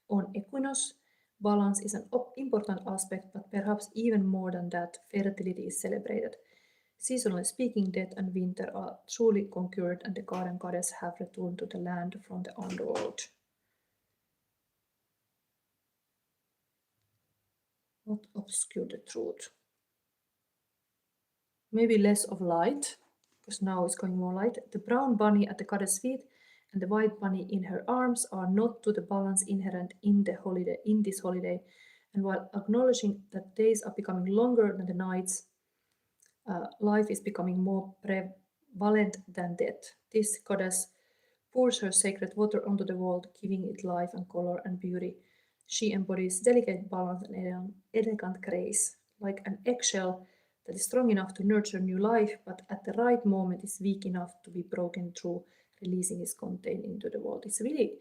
on equinox, balance is an important aspect, but perhaps even more than that, fertility is celebrated. Seasonally speaking, death and winter are truly conquered, and the garden goddess have returned to the land from the underworld. What obscure the truth? Maybe less of light, because now it's going more light. The brown bunny at the goddess' feet and the white bunny in her arms are not to the balance inherent in this holiday. And while acknowledging that days are becoming longer than the nights, life is becoming more prevalent than death. This goddess pours her sacred water onto the world, giving it life and color and beauty. She embodies delicate balance and elegant grace, like an eggshell that is strong enough to nurture new life, but at the right moment is weak enough to be broken through, releasing its content into the world. It's really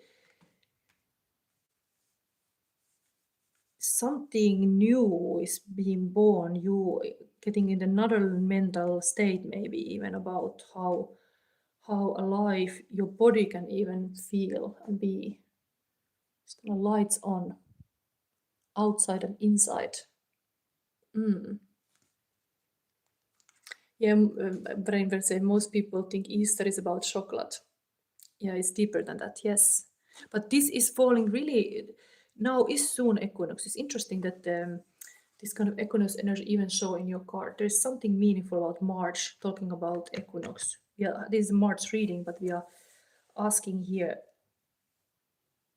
something new is being born, you getting in another mental state, maybe even about how alive your body can even feel and be. It's kind of lights on, outside and inside. Yeah, Brain will say most people think Easter is about chocolate. Yeah, it's deeper than that, yes. But this is falling really, now is soon equinox. It's interesting that this kind of equinox energy even show in your card. There's something meaningful about March, talking about equinox. Yeah, this is March reading, but we are asking here,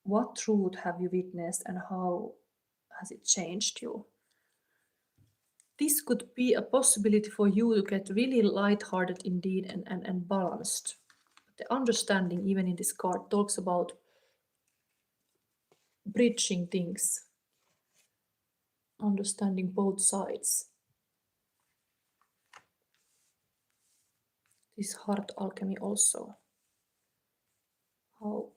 what truth have you witnessed and how has it changed you? This could be a possibility for you to get really lighthearted indeed and balanced. The understanding, even in this card, talks about bridging things, understanding both sides. This heart alchemy also. How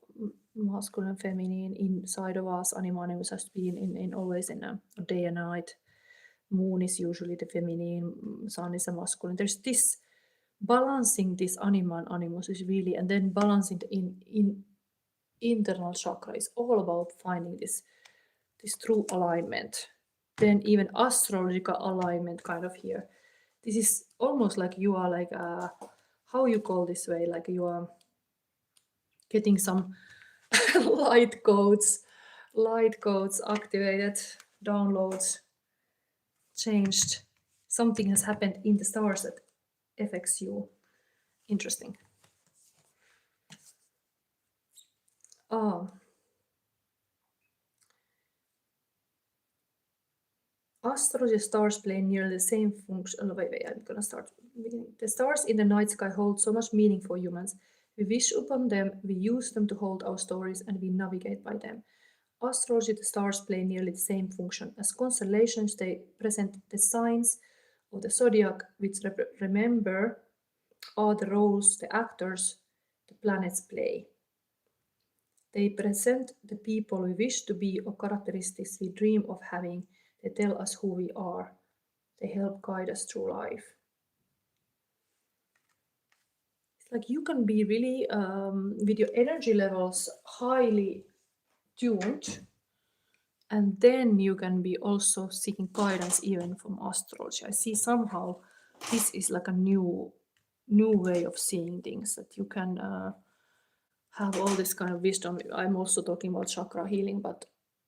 masculine and feminine inside of us, anima animus has been in always in a day and night. Moon is usually the feminine, sun is a masculine. There's this balancing this anima and animus is really, and then balancing the in internal chakra is all about finding this true alignment. Then even astrological alignment kind of here. This is almost like you are like how you call this way, like you are getting some light codes activated, downloads, changed. Something has happened in the stars that affects you. Interesting. Astrology stars play nearly the same function. Oh, wait, I'm gonna start. The stars in the night sky hold so much meaning for humans. We wish upon them, we use them to hold our stories, and we navigate by them. Astrology, the stars play nearly the same function. As constellations, they present the signs of the zodiac, which remember are the roles the actors, the planets play. They present the people we wish to be or characteristics we dream of having. They tell us who we are. They help guide us through life. It's like you can be really, with your energy levels highly tuned, and then you can be also seeking guidance even from astrology. I see somehow this is like a new way of seeing things, that you can have all this kind of wisdom. I'm also talking about chakra healing, but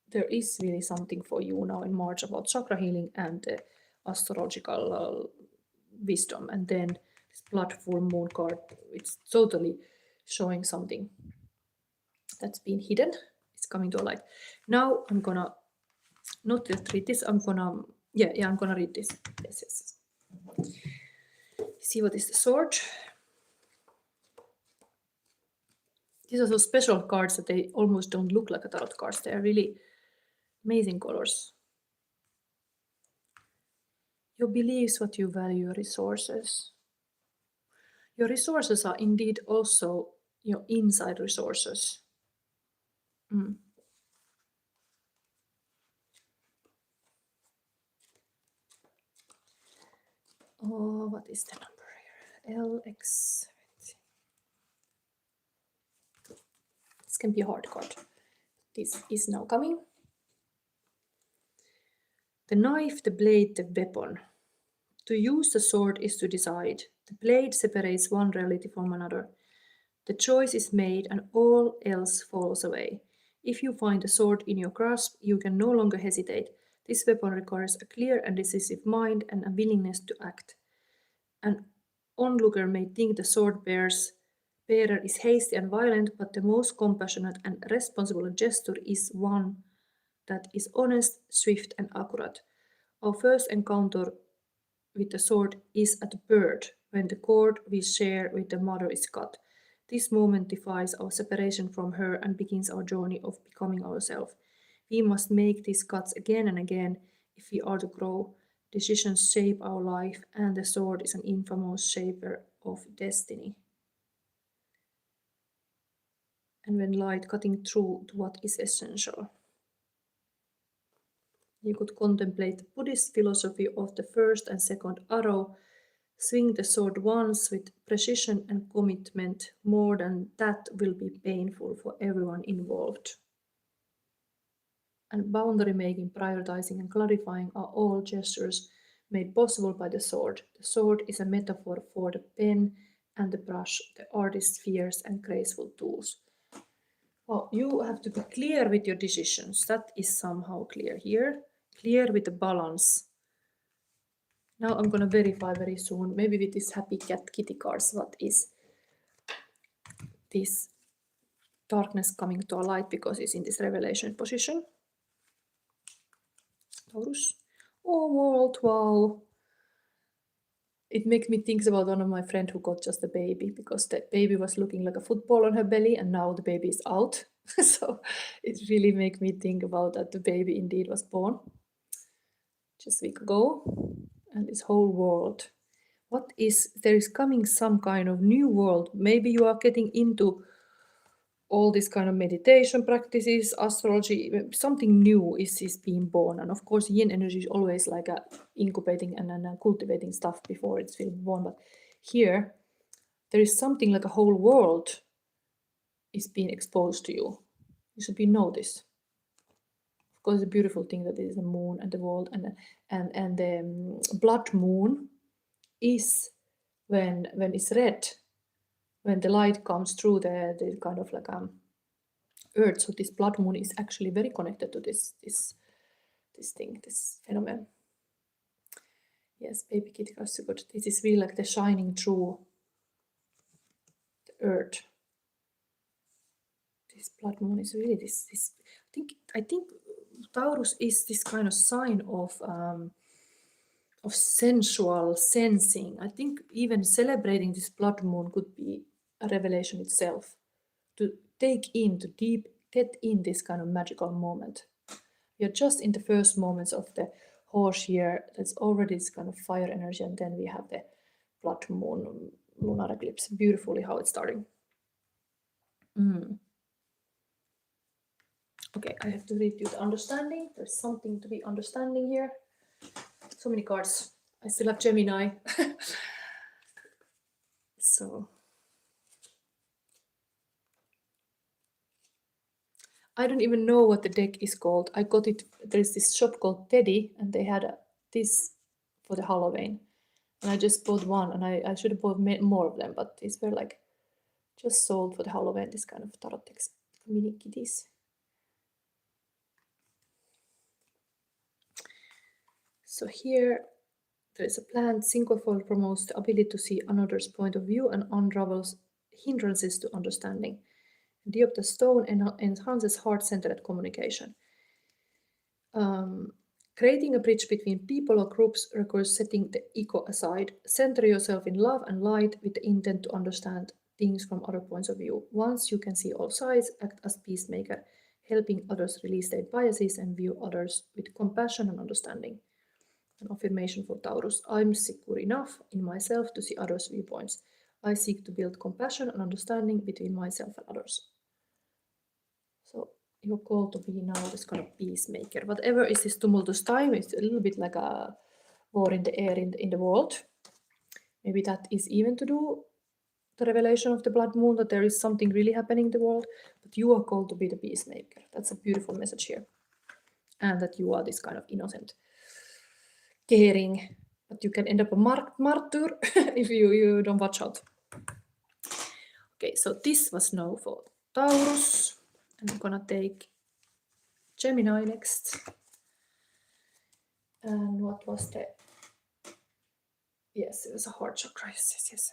there is really something for you now in March about chakra healing and astrological wisdom. And then this blood full moon card, it's totally showing something that's been hidden. It's coming to light. Now I'm gonna not just read this, I'm gonna I'm gonna read this. Yes. See what is the sword. These are so special cards that they almost don't look like a tarot cards. They are really amazing colors. Your beliefs, what you value, your resources. Your resources are indeed also your inside resources. Oh, what is the number here? LX. This can be a hard card. This is now coming. The knife, the blade, the weapon. To use the sword is to decide. The blade separates one reality from another. The choice is made and all else falls away. If you find the sword in your grasp, you can no longer hesitate. This weapon requires a clear and decisive mind and a willingness to act. An onlooker may think the sword bearer is hasty and violent, but the most compassionate and responsible gesture is one that is honest, swift, and accurate. Our first encounter with the sword is at birth, when the cord we share with the mother is cut. This moment defies our separation from her and begins our journey of becoming ourselves. We must make these cuts again and again if we are to grow. Decisions shape our life, and the sword is an infamous shaper of destiny. And when light cutting through to what is essential. You could contemplate the Buddhist philosophy of the first and second arrow. Swing the sword once with precision and commitment. More than that will be painful for everyone involved. And boundary making, prioritizing, and clarifying are all gestures made possible by the sword. The sword is a metaphor for the pen and the brush, the artist's fierce and graceful tools. Well, you have to be clear with your decisions. That is somehow clear here. Clear with the balance. Now I'm gonna verify very soon, maybe with this happy cat kitty cards, what is this darkness coming to a light, because it's in this revelation position. Taurus. Oh, world, wow. It makes me think about one of my friends who got just a baby, because the baby was looking like a football on her belly, and now the baby is out. So it really makes me think about that the baby indeed was born just a week ago, and this whole world. There is coming some kind of new world. Maybe you are getting into all this kind of meditation practices, astrology, something new is being born. And of course, yin energy is always like a incubating and cultivating stuff before it's being born. But here, there is something like a whole world is being exposed to you. You should be noticed. Of course, the beautiful thing that is the moon and the world and the blood moon is when it's red, when the light comes through the kind of like earth. So this blood moon is actually very connected to this thing, this phenomenon. Yes, baby kitty are so good. This is really like the shining through the earth. This blood moon is really this I think Taurus is this kind of sign of sensual sensing. I think even celebrating this blood moon could be a revelation itself. To take in, to deep get in this kind of magical moment. We are just in the first moments of the horse year. That's already this kind of fire energy, and then we have the blood moon lunar eclipse. Beautifully how it's starting. Okay, I have to read you the understanding. There's something to be understanding here. So many cards. I still have Gemini. So I don't even know what the deck is called. I got it. There's this shop called Teddy, and they had this for the Halloween. And I just bought one, and I should have bought more of them, but these were like just sold for the Halloween, this kind of tarot decks, mini kitties. So here there is a plant. Cinquefoil promotes the ability to see another's point of view and unravels hindrances to understanding. Diopta stone enhances heart-centered communication. Creating a bridge between people or groups requires setting the ego aside. Center yourself in love and light with the intent to understand things from other points of view. Once you can see all sides, act as peacemaker, helping others release their biases and view others with compassion and understanding. An affirmation for Taurus. I'm secure enough in myself to see others' viewpoints. I seek to build compassion and understanding between myself and others. So you're called to be now this kind of peacemaker. Whatever is this tumultuous time, it's a little bit like a war in the air in the world. Maybe that is even to do the revelation of the blood moon, that there is something really happening in the world, but you are called to be the peacemaker. That's a beautiful message here. And that you are this kind of innocent, caring, but you can end up a martyr if you don't watch out. Okay, so this was now for Taurus. And I'm gonna take Gemini next. And what was the... Yes, it was a heart chakra. Yes.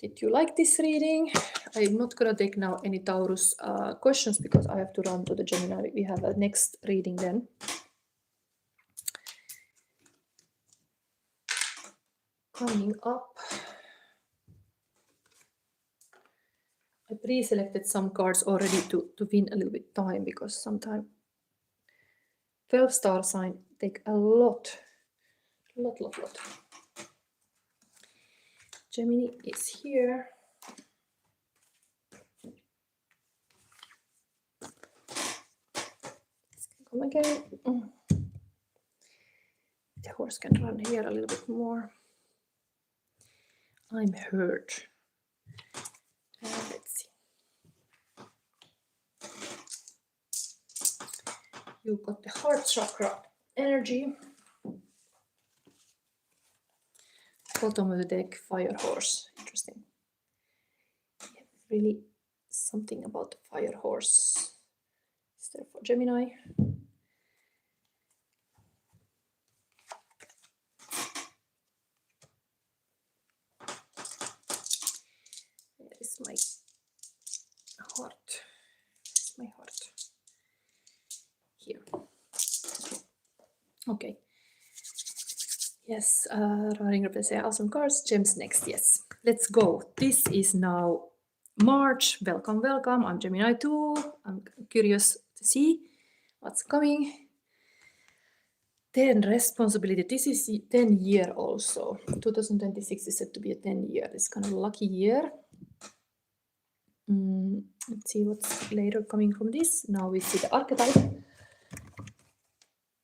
Did you like this reading? I'm not gonna take now any Taurus questions because I have to run to the Gemini. We have a next reading then. Coming up. I pre-selected some cards already to win a little bit time, because sometimes 12 star sign take a lot. Gemini is here. This can come again. The horse can run here a little bit more. I'm hurt. Let's see. You got the heart chakra energy. Bottom of the deck, fire horse. Interesting. Yeah, really something about the fire horse. Is there for Gemini? There is my heart. Where's my heart? Here. Okay. Yes, running represent awesome cards. Gems next. Yes, let's go. This is now March. Welcome. I'm Gemini too. I'm curious to see what's coming. Then responsibility. This is 10 year also. 2026 is said to be a 10 year. It's kind of a lucky year. Let's see what's later coming from this. Now we see the archetype.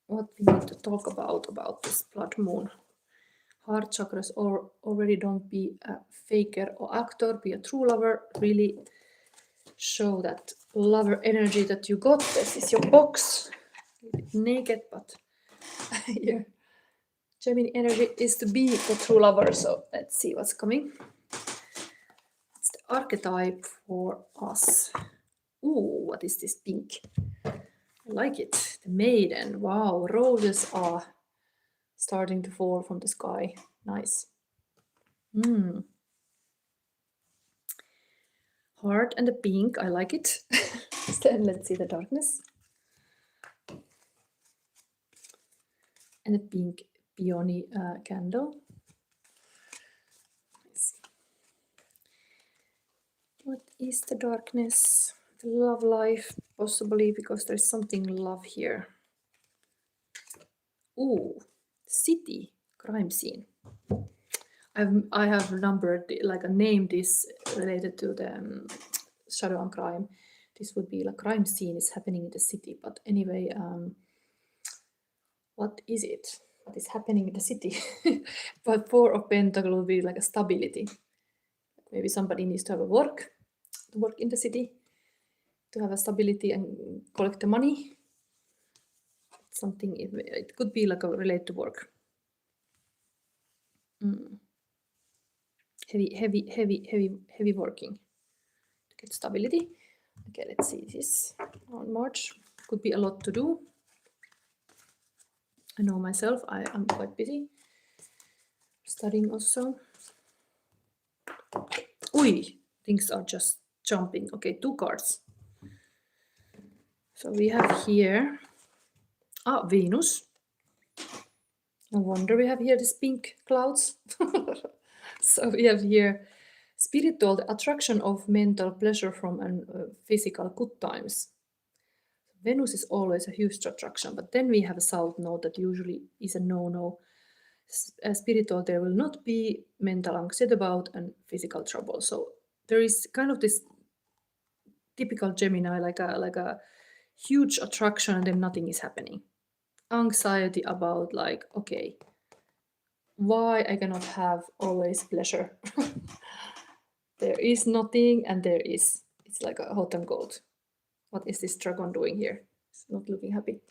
What we need to talk about this blood moon. Heart chakras, or already don't be a faker or actor, be a true lover. Really show that lover energy that you got. This is your box. A bit naked, but your Gemini energy is to be the true lover. So let's see what's coming. It's the archetype for us. Ooh, what is this pink? I like it. The maiden. Wow, roses are starting to fall from the sky. Nice. Heart and the pink. I like it. Then let's see the darkness. And a pink peony candle. Let's see. What is the darkness? The love life, possibly, because there's something love here. Ooh, city, crime scene. I have numbered, like a name this related to the shadow and crime. This would be like crime scene is happening in the city. But anyway, what is it? What is happening in the city? But Four of Pentacles will be like a stability. Maybe somebody needs to have a work in the city, to have a stability and collect the money. Something, it could be like a relate to work. Heavy working to get stability. Okay, let's see this on March. Could be a lot to do. I know myself, I'm quite busy. Studying also. Ui, things are just jumping. Okay, 2 cards. So we have here Venus. No wonder we have here these pink clouds. So we have here spiritual, the attraction of mental pleasure from physical good times. Venus is always a huge attraction, but then we have a south node that usually is a no-no. Spiritual, there will not be mental anxiety about and physical trouble. So there is kind of this typical Gemini, like a huge attraction, and then nothing is happening. Anxiety about like, okay, why I cannot have always pleasure. There is nothing and there is. It's like a hot and cold. What is this dragon doing here? It's not looking happy.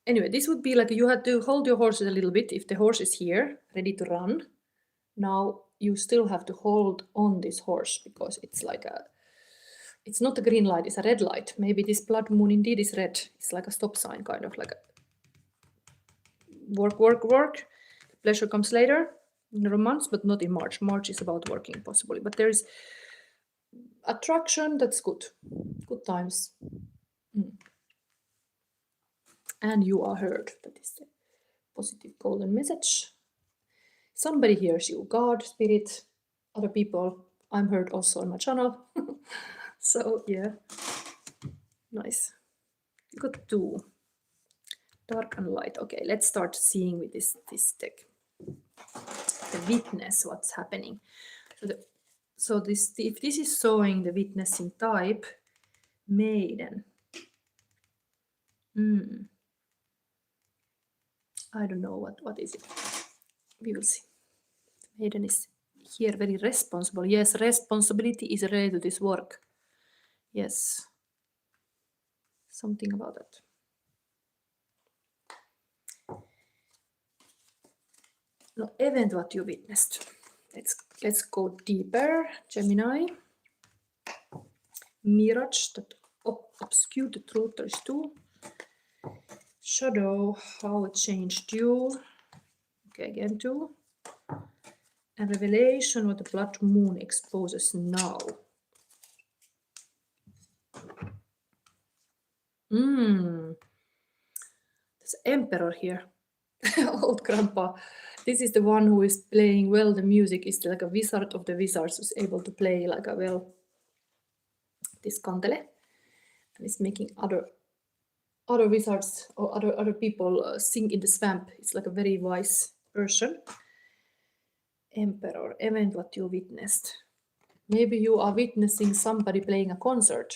Anyway, this would be like you had to hold your horses a little bit. If the horse is here, ready to run, now you still have to hold on this horse because it's like it's not a green light, it's a red light. Maybe this blood moon indeed is red. It's like a stop sign, kind of like a work. Pleasure comes later in romance, but not in March. March is about working, possibly. But there is attraction, that's good. Good times. And you are heard. That is the positive golden message. Somebody hears you. God, spirit, other people. I'm heard also on my channel. So, yeah. Nice. You got 2. Dark and light. Okay, let's start seeing with this deck. The witness, what's happening. So this, if this is showing the witnessing type, maiden. I don't know what is it. We will see. Maiden is here very responsible. Yes, responsibility is related to this work. Yes. Something about that. No, event what you witnessed. Let's go deeper. Gemini. Mirage that obscure the truth. There is 2. Shadow, how it changed you. Okay, again 2. And revelation, what the blood moon exposes now. There's emperor here. Old grandpa. This is the one who is playing well the music. Is like a wizard of the wizards who's able to play like a well this kantele. And is making other wizards or other people sing in the swamp. It's like a very wise person. Emperor, event what you witnessed. Maybe you are witnessing somebody playing a concert.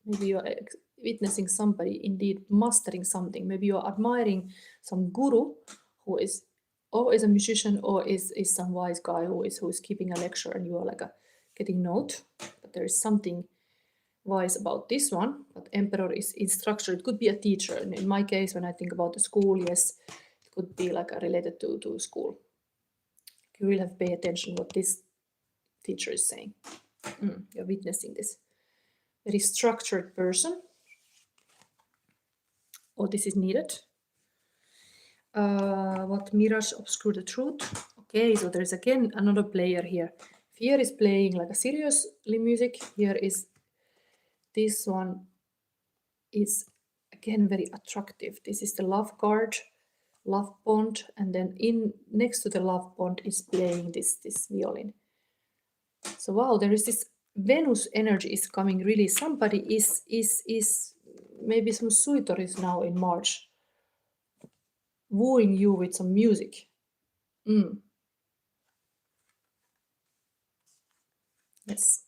Maybe you are witnessing somebody indeed mastering something. Maybe you are admiring some guru who is a musician or is some wise guy who is keeping a lecture, and you are like getting note. But there is something wise about this one. But emperor is in structure. It could be a teacher. And in my case, when I think about the school, yes, it could be like related to school. You really have to pay attention what this teacher is saying. You're witnessing this very structured person. Oh, this is needed. What mirage obscure the truth? Okay, so there's again another player here. Here is playing like a seriously music. Here is this one is again very attractive. This is the love card, love bond, and then next to the love bond is playing this violin. So wow, there is this Venus energy is coming really. Somebody is maybe some suitoris now in March wooing you with some music. Yes.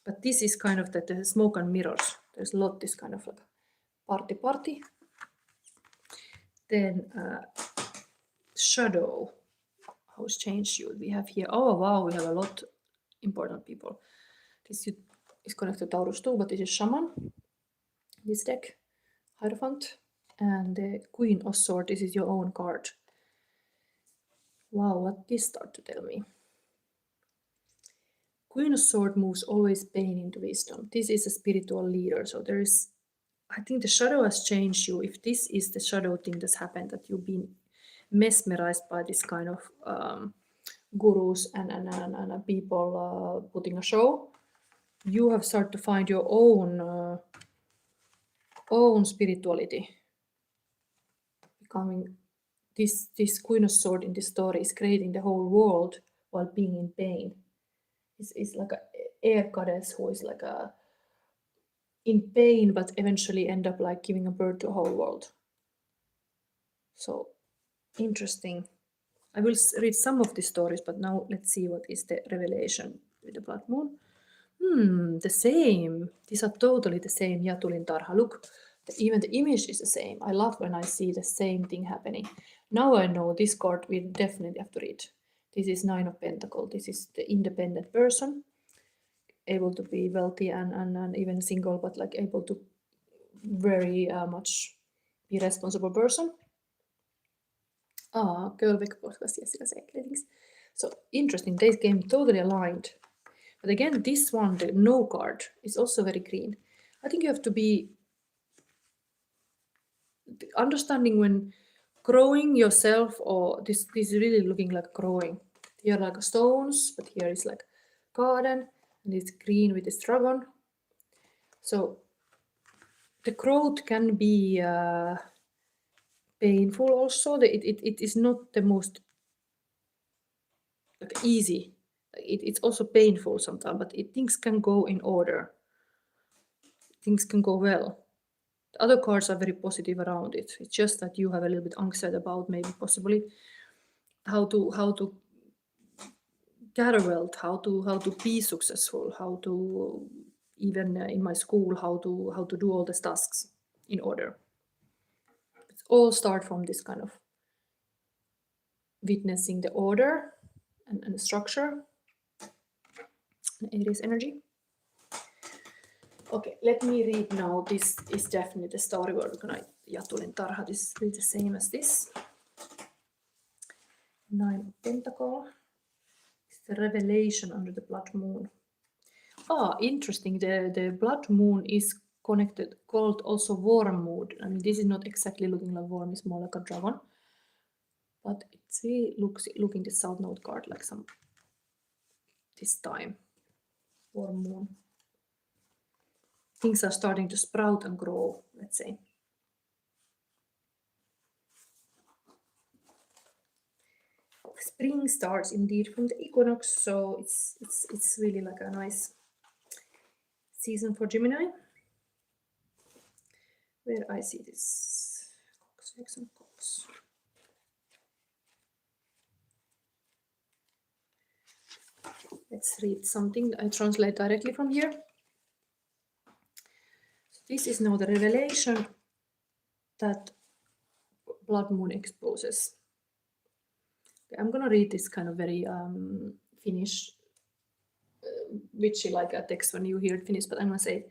But this is kind of the smoke and mirrors. There's a lot this kind of like party. Then shadow. How's changed you? We have here, oh wow, we have a lot important people. This is connected to Taurus too, but this is Shaman. This deck, Hierophant, and the Queen of Swords. This is your own card. Wow, what this start to tell me? Queen of Swords moves always pain into wisdom. This is a spiritual leader, so there is, I think the shadow has changed you. If this is the shadow thing that's happened, that you've been mesmerized by this kind of gurus and people putting a show, you have started to find your own spirituality. Becoming this Queen of Swords in this story is creating the whole world while being in pain. It's like an air goddess who is like in pain, but eventually end up like giving a birth to a whole world. So interesting. I will read some of the stories, but now let's see what is the revelation with the blood moon. The same. These are totally the same Jatulintarha. Look, even the image is the same. I love when I see the same thing happening. Now I know this card we definitely have to read. This is Nine of Pentacles. This is the independent person, able to be wealthy and even single, but like able to very much be responsible person. So interesting, they came totally aligned. But again, this one, the no card, is also very green. I think you have to be understanding when growing yourself, or this is really looking like growing. Here are like stones, but here is like garden, and it's green with this dragon. So the growth can be painful also. It is not the most like easy. It's also painful sometimes, but things can go in order. Things can go well. The other cards are very positive around it. It's just that you have a little bit anxiety about maybe possibly how to gather wealth, how to be successful, how to even in my school how to do all these tasks in order. It's all start from this kind of witnessing the order and structure. Aries energy. Okay, let me read now. This is definitely the story we're gonna Jatulintarha. This is really the same as this. Nine of Pentacles. It's the revelation under the blood moon. Interesting. The blood moon is connected, called also warm moon. I mean, this is not exactly looking like warm, it's more like a dragon. But it's really looking the South Node card like some this time. Warm moon. Things are starting to sprout and grow, let's say. Spring starts indeed from the equinox, so it's really like a nice season for Gemini. Where I see this let's read something. I translate directly from here. So this is now the revelation that blood moon exposes. Okay, I'm gonna read this kind of very Finnish, witchy like a text when you hear it Finnish, but I'm gonna say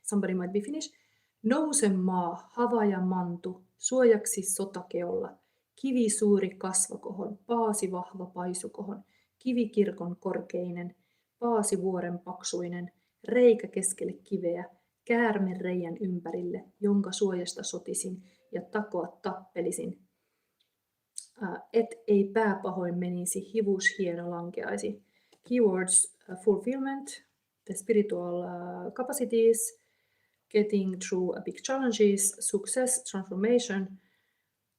somebody might be Finnish. Nouse maa, havaja mantu, suojaksi sotakeolla, kivi suuri kasvakohon, paasi vahva paisukohon, kivikirkon korkeinen, paasi vuoren paksuinen, reikä keskelle kiveä, käärme reijän ympärille, jonka suojasta sotisin ja takoa tappelisin. Et ei pää pahoin menisi, hivus hieno lankeaisi. Keywords fulfillment, the spiritual capacities, getting through big challenges, success, transformation,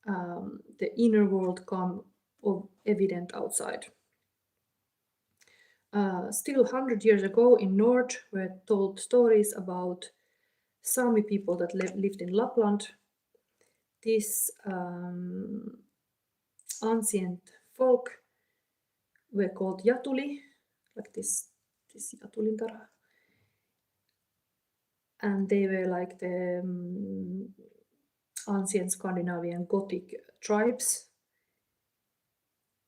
the inner world come evident outside. Still 100 years ago in North were told stories about Sami people that lived in Lapland. This ancient folk were called Jatuli, like this Jatulintarha. And they were like the ancient Scandinavian Gothic tribes.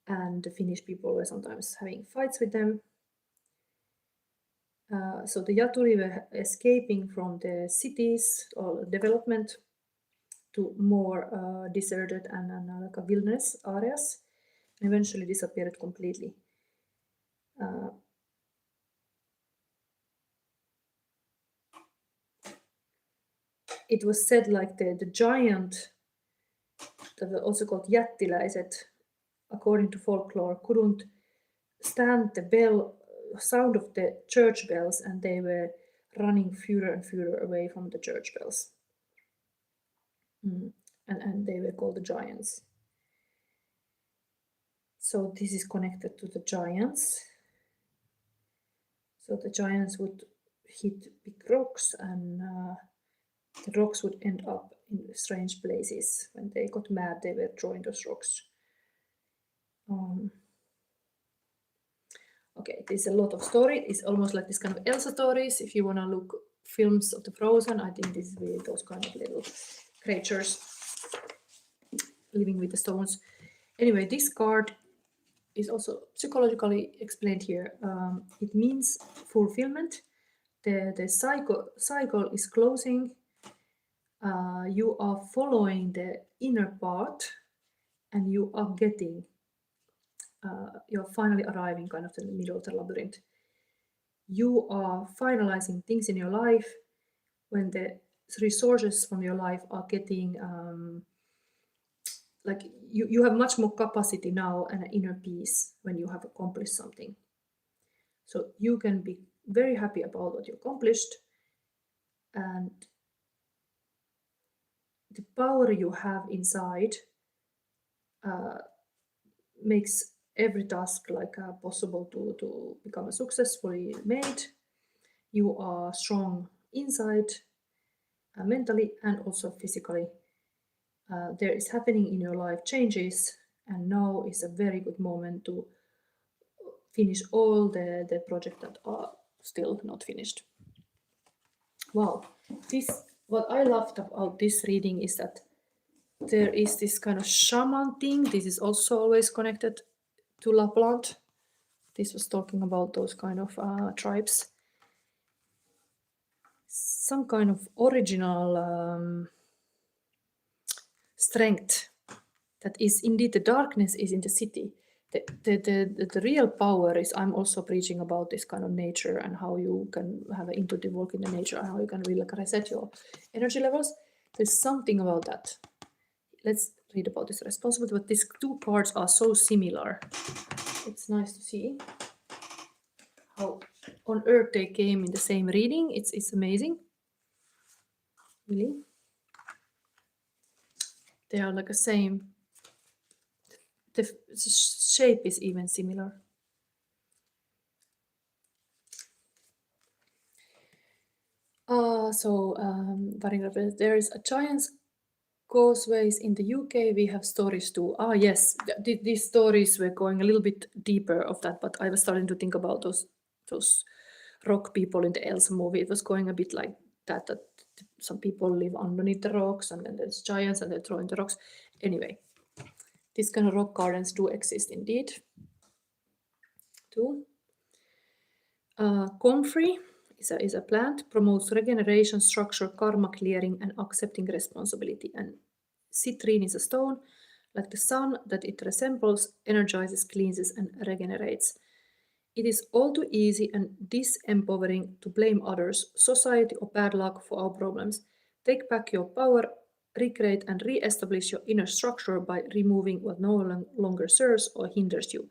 And the Finnish people were sometimes having fights with them. So the Jatuli were escaping from the cities or development to more deserted and like a wilderness areas, and eventually disappeared completely. It was said like the giant, that were also called jättiläiset, according to folklore, couldn't stand the sound of the church bells, and they were running further and further away from the church bells. And they were called the giants. So this is connected to the giants. So the giants would hit big rocks, and the rocks would end up in strange places. When they got mad, they were throwing those rocks. Okay, there's a lot of story. It's almost like this kind of Elsa stories. If you want to look films of the Frozen, I think this is really those kind of little creatures living with the stones. Anyway, this card is also psychologically explained here. It means fulfillment. The cycle is closing. You are following the inner path, and you are getting, you're finally arriving kind of in the middle of the labyrinth. You are finalizing things in your life when the resources from your life are getting, like you have much more capacity now and inner peace when you have accomplished something. So you can be very happy about what you accomplished, and the power you have inside makes every task like possible to become successfully made. You are strong inside, mentally and also physically. There is happening in your life changes, and now is a very good moment to finish all the projects that are still not finished. Wow, what I loved about this reading is that there is this kind of shaman thing. This is also always connected to Lapland. This was talking about those kind of tribes. Some kind of original strength that is indeed the darkness is in the city. The real power is, I'm also preaching about this kind of nature and how you can have an intuitive walk in the nature and how you can really like reset your energy levels. There's something about that. Let's read about this responsibility, but these two cards are so similar. It's nice to see how on earth they came in the same reading. It's amazing. Really. They are like the same. The shape is even similar. There is a giant's causeways in the UK. We have stories too. Yes, these stories were going a little bit deeper of that, but I was starting to think about those rock people in the Elsa movie. It was going a bit like that some people live underneath the rocks, and then there's giants and they're throwing the rocks. Anyway, these kind of rock gardens do exist indeed too. Comfrey is a plant, promotes regeneration, structure, karma clearing, and accepting responsibility. And citrine is a stone, like the sun that it resembles, energizes, cleanses, and regenerates. It is all too easy and disempowering to blame others, society, or bad luck for our problems. Take back your power, recreate and re-establish your inner structure by removing what no longer serves or hinders you.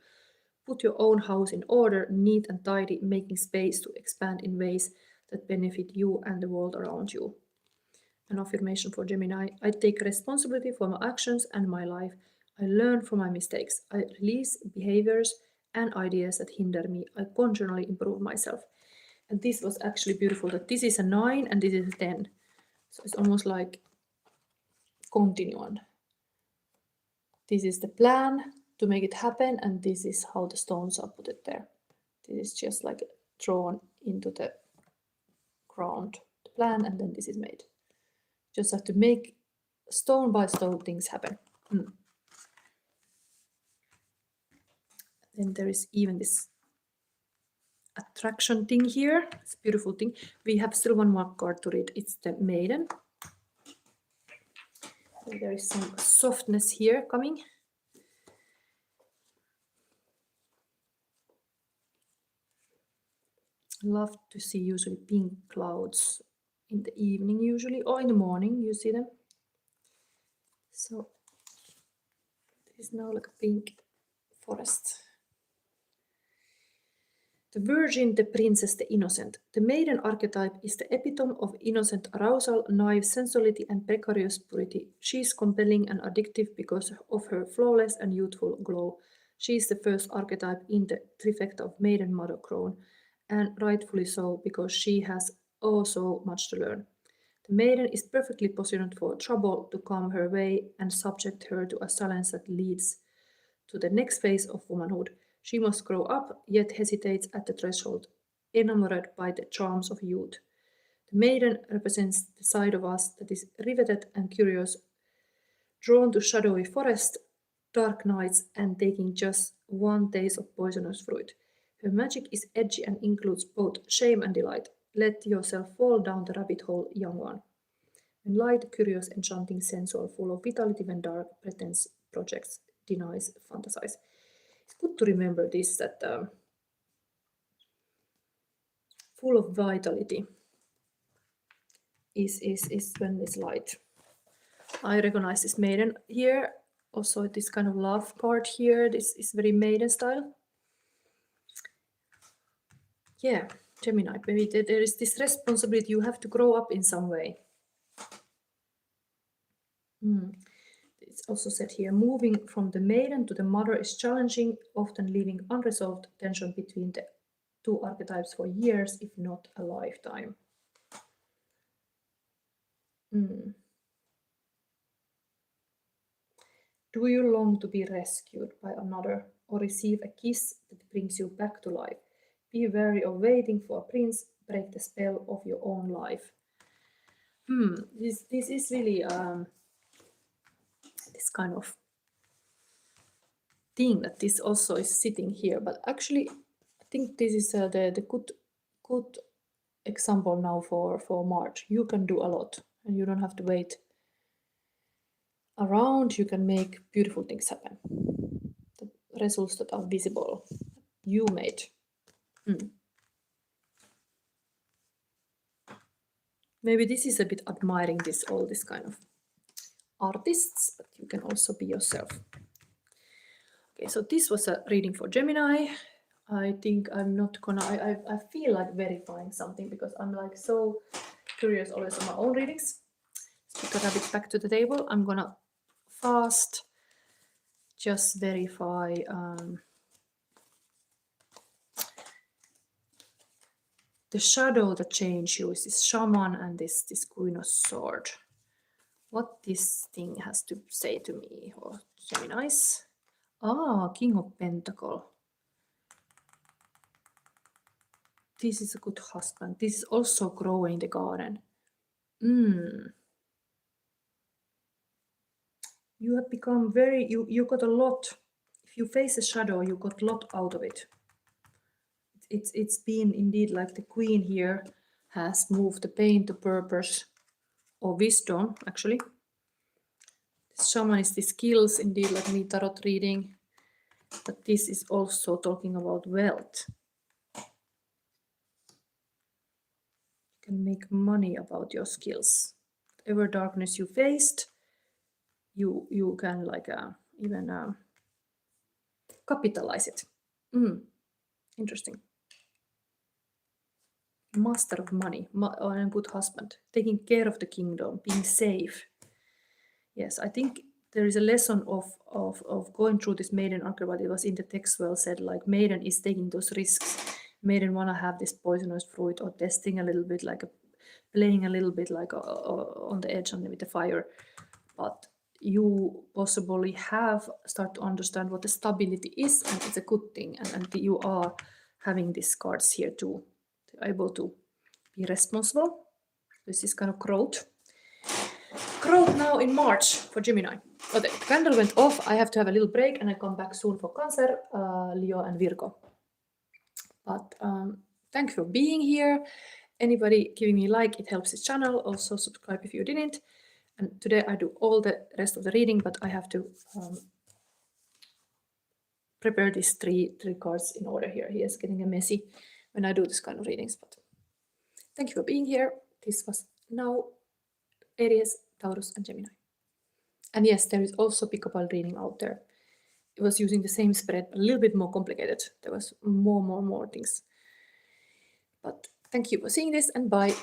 Put your own house in order, neat and tidy, making space to expand in ways that benefit you and the world around you. An affirmation for Gemini: I take responsibility for my actions and my life. I learn from my mistakes. I release behaviors and ideas that hinder me. I continually improve myself. And this was actually beautiful, that this is a 9 and this is a 10. So it's almost like continuum. This is the plan to make it happen, and this is how the stones are put it there. This is just like drawn into the ground, the plan, and then this is made. Just have to make stone by stone things happen. Then there is even this attraction thing here. It's a beautiful thing. We have still one more card to read. It's the Maiden. And there is some softness here coming. Love to see usually pink clouds in the evening usually, or in the morning you see them. So this is now like a pink forest. The Virgin, the Princess, the Innocent. The Maiden archetype is the epitome of innocent arousal, naive sensuality, and precarious purity. She is compelling and addictive because of her flawless and youthful glow. She is the first archetype in the trifecta of Maiden, Mother, Crone, and rightfully so, because she has so much to learn. The Maiden is perfectly positioned for trouble to come her way and subject her to a silence that leads to the next phase of womanhood. She must grow up, yet hesitates at the threshold, enamored by the charms of youth. The Maiden represents the side of us that is riveted and curious, drawn to shadowy forests, dark nights, and taking just one taste of poisonous fruit. Her magic is edgy and includes both shame and delight. Let yourself fall down the rabbit hole, young one. When light, curious, enchanting, sensual, full of vitality, when dark, pretends, projects, denies, fantasize. It's good to remember this, that full of vitality is when it's light. I recognize this Maiden here. Also this kind of love card here. This is very Maiden style. Yeah, Gemini, maybe there is this responsibility. You have to grow up in some way. It's also said here, moving from the Maiden to the Mother is challenging, often leaving unresolved tension between the two archetypes for years, if not a lifetime. Do you long to be rescued by another or receive a kiss that brings you back to life? Be wary of waiting for a prince, break the spell of your own life. This is really this kind of thing that this also is sitting here, but actually I think this is the good example now for March. You can do a lot and you don't have to wait around. You can make beautiful things happen. The results that are visible, you made. Maybe this is a bit admiring all this kind of artists, but you can also be yourself. Okay, so this was a reading for Gemini. I think I'm not gonna, I feel like verifying something because I'm like so curious always on my own readings. Let's put the rabbit back to the table. I'm gonna fast just verify the shadow that changed you is this shaman and this Queen of Sword. What this thing has to say to me, or Geminis. King of Pentacle. This is a good husband. This is also growing the garden. You have become very, you got a lot. If you face a shadow, you got a lot out of it. It's been indeed like the Queen here has moved the pain to purpose or wisdom, actually. The shaman is the skills, indeed, like me tarot reading. But this is also talking about wealth. You can make money about your skills. Whatever darkness you faced, you can like even capitalize it. Interesting. Master of money, and put husband, taking care of the kingdom, being safe. Yes, I think there is a lesson of going through this maiden archetype, but it was in the text well said, like maiden is taking those risks. Maiden want to have this poisonous fruit, or testing a little bit, like playing a little bit like on the edge with the fire. But you possibly start to understand what the stability is, and it's a good thing, and you are having these cards here to able to be responsible. This is kind of growth now in March for Gemini. Okay, the candle went off. I have to have a little break, and I come back soon for Cancer, Leo, and Virgo. But thank you for being here. Anybody giving me a like, it helps this channel. Also subscribe if you didn't. And today I do all the rest of the reading, but I have to prepare these three cards in order here. He is getting a messy when I do this kind of readings. But thank you for being here. This was now Aries, Taurus, and Gemini. And yes, there is also pick-up reading out there. It was using the same spread, a little bit more complicated. There was more things. But thank you for seeing this, and bye.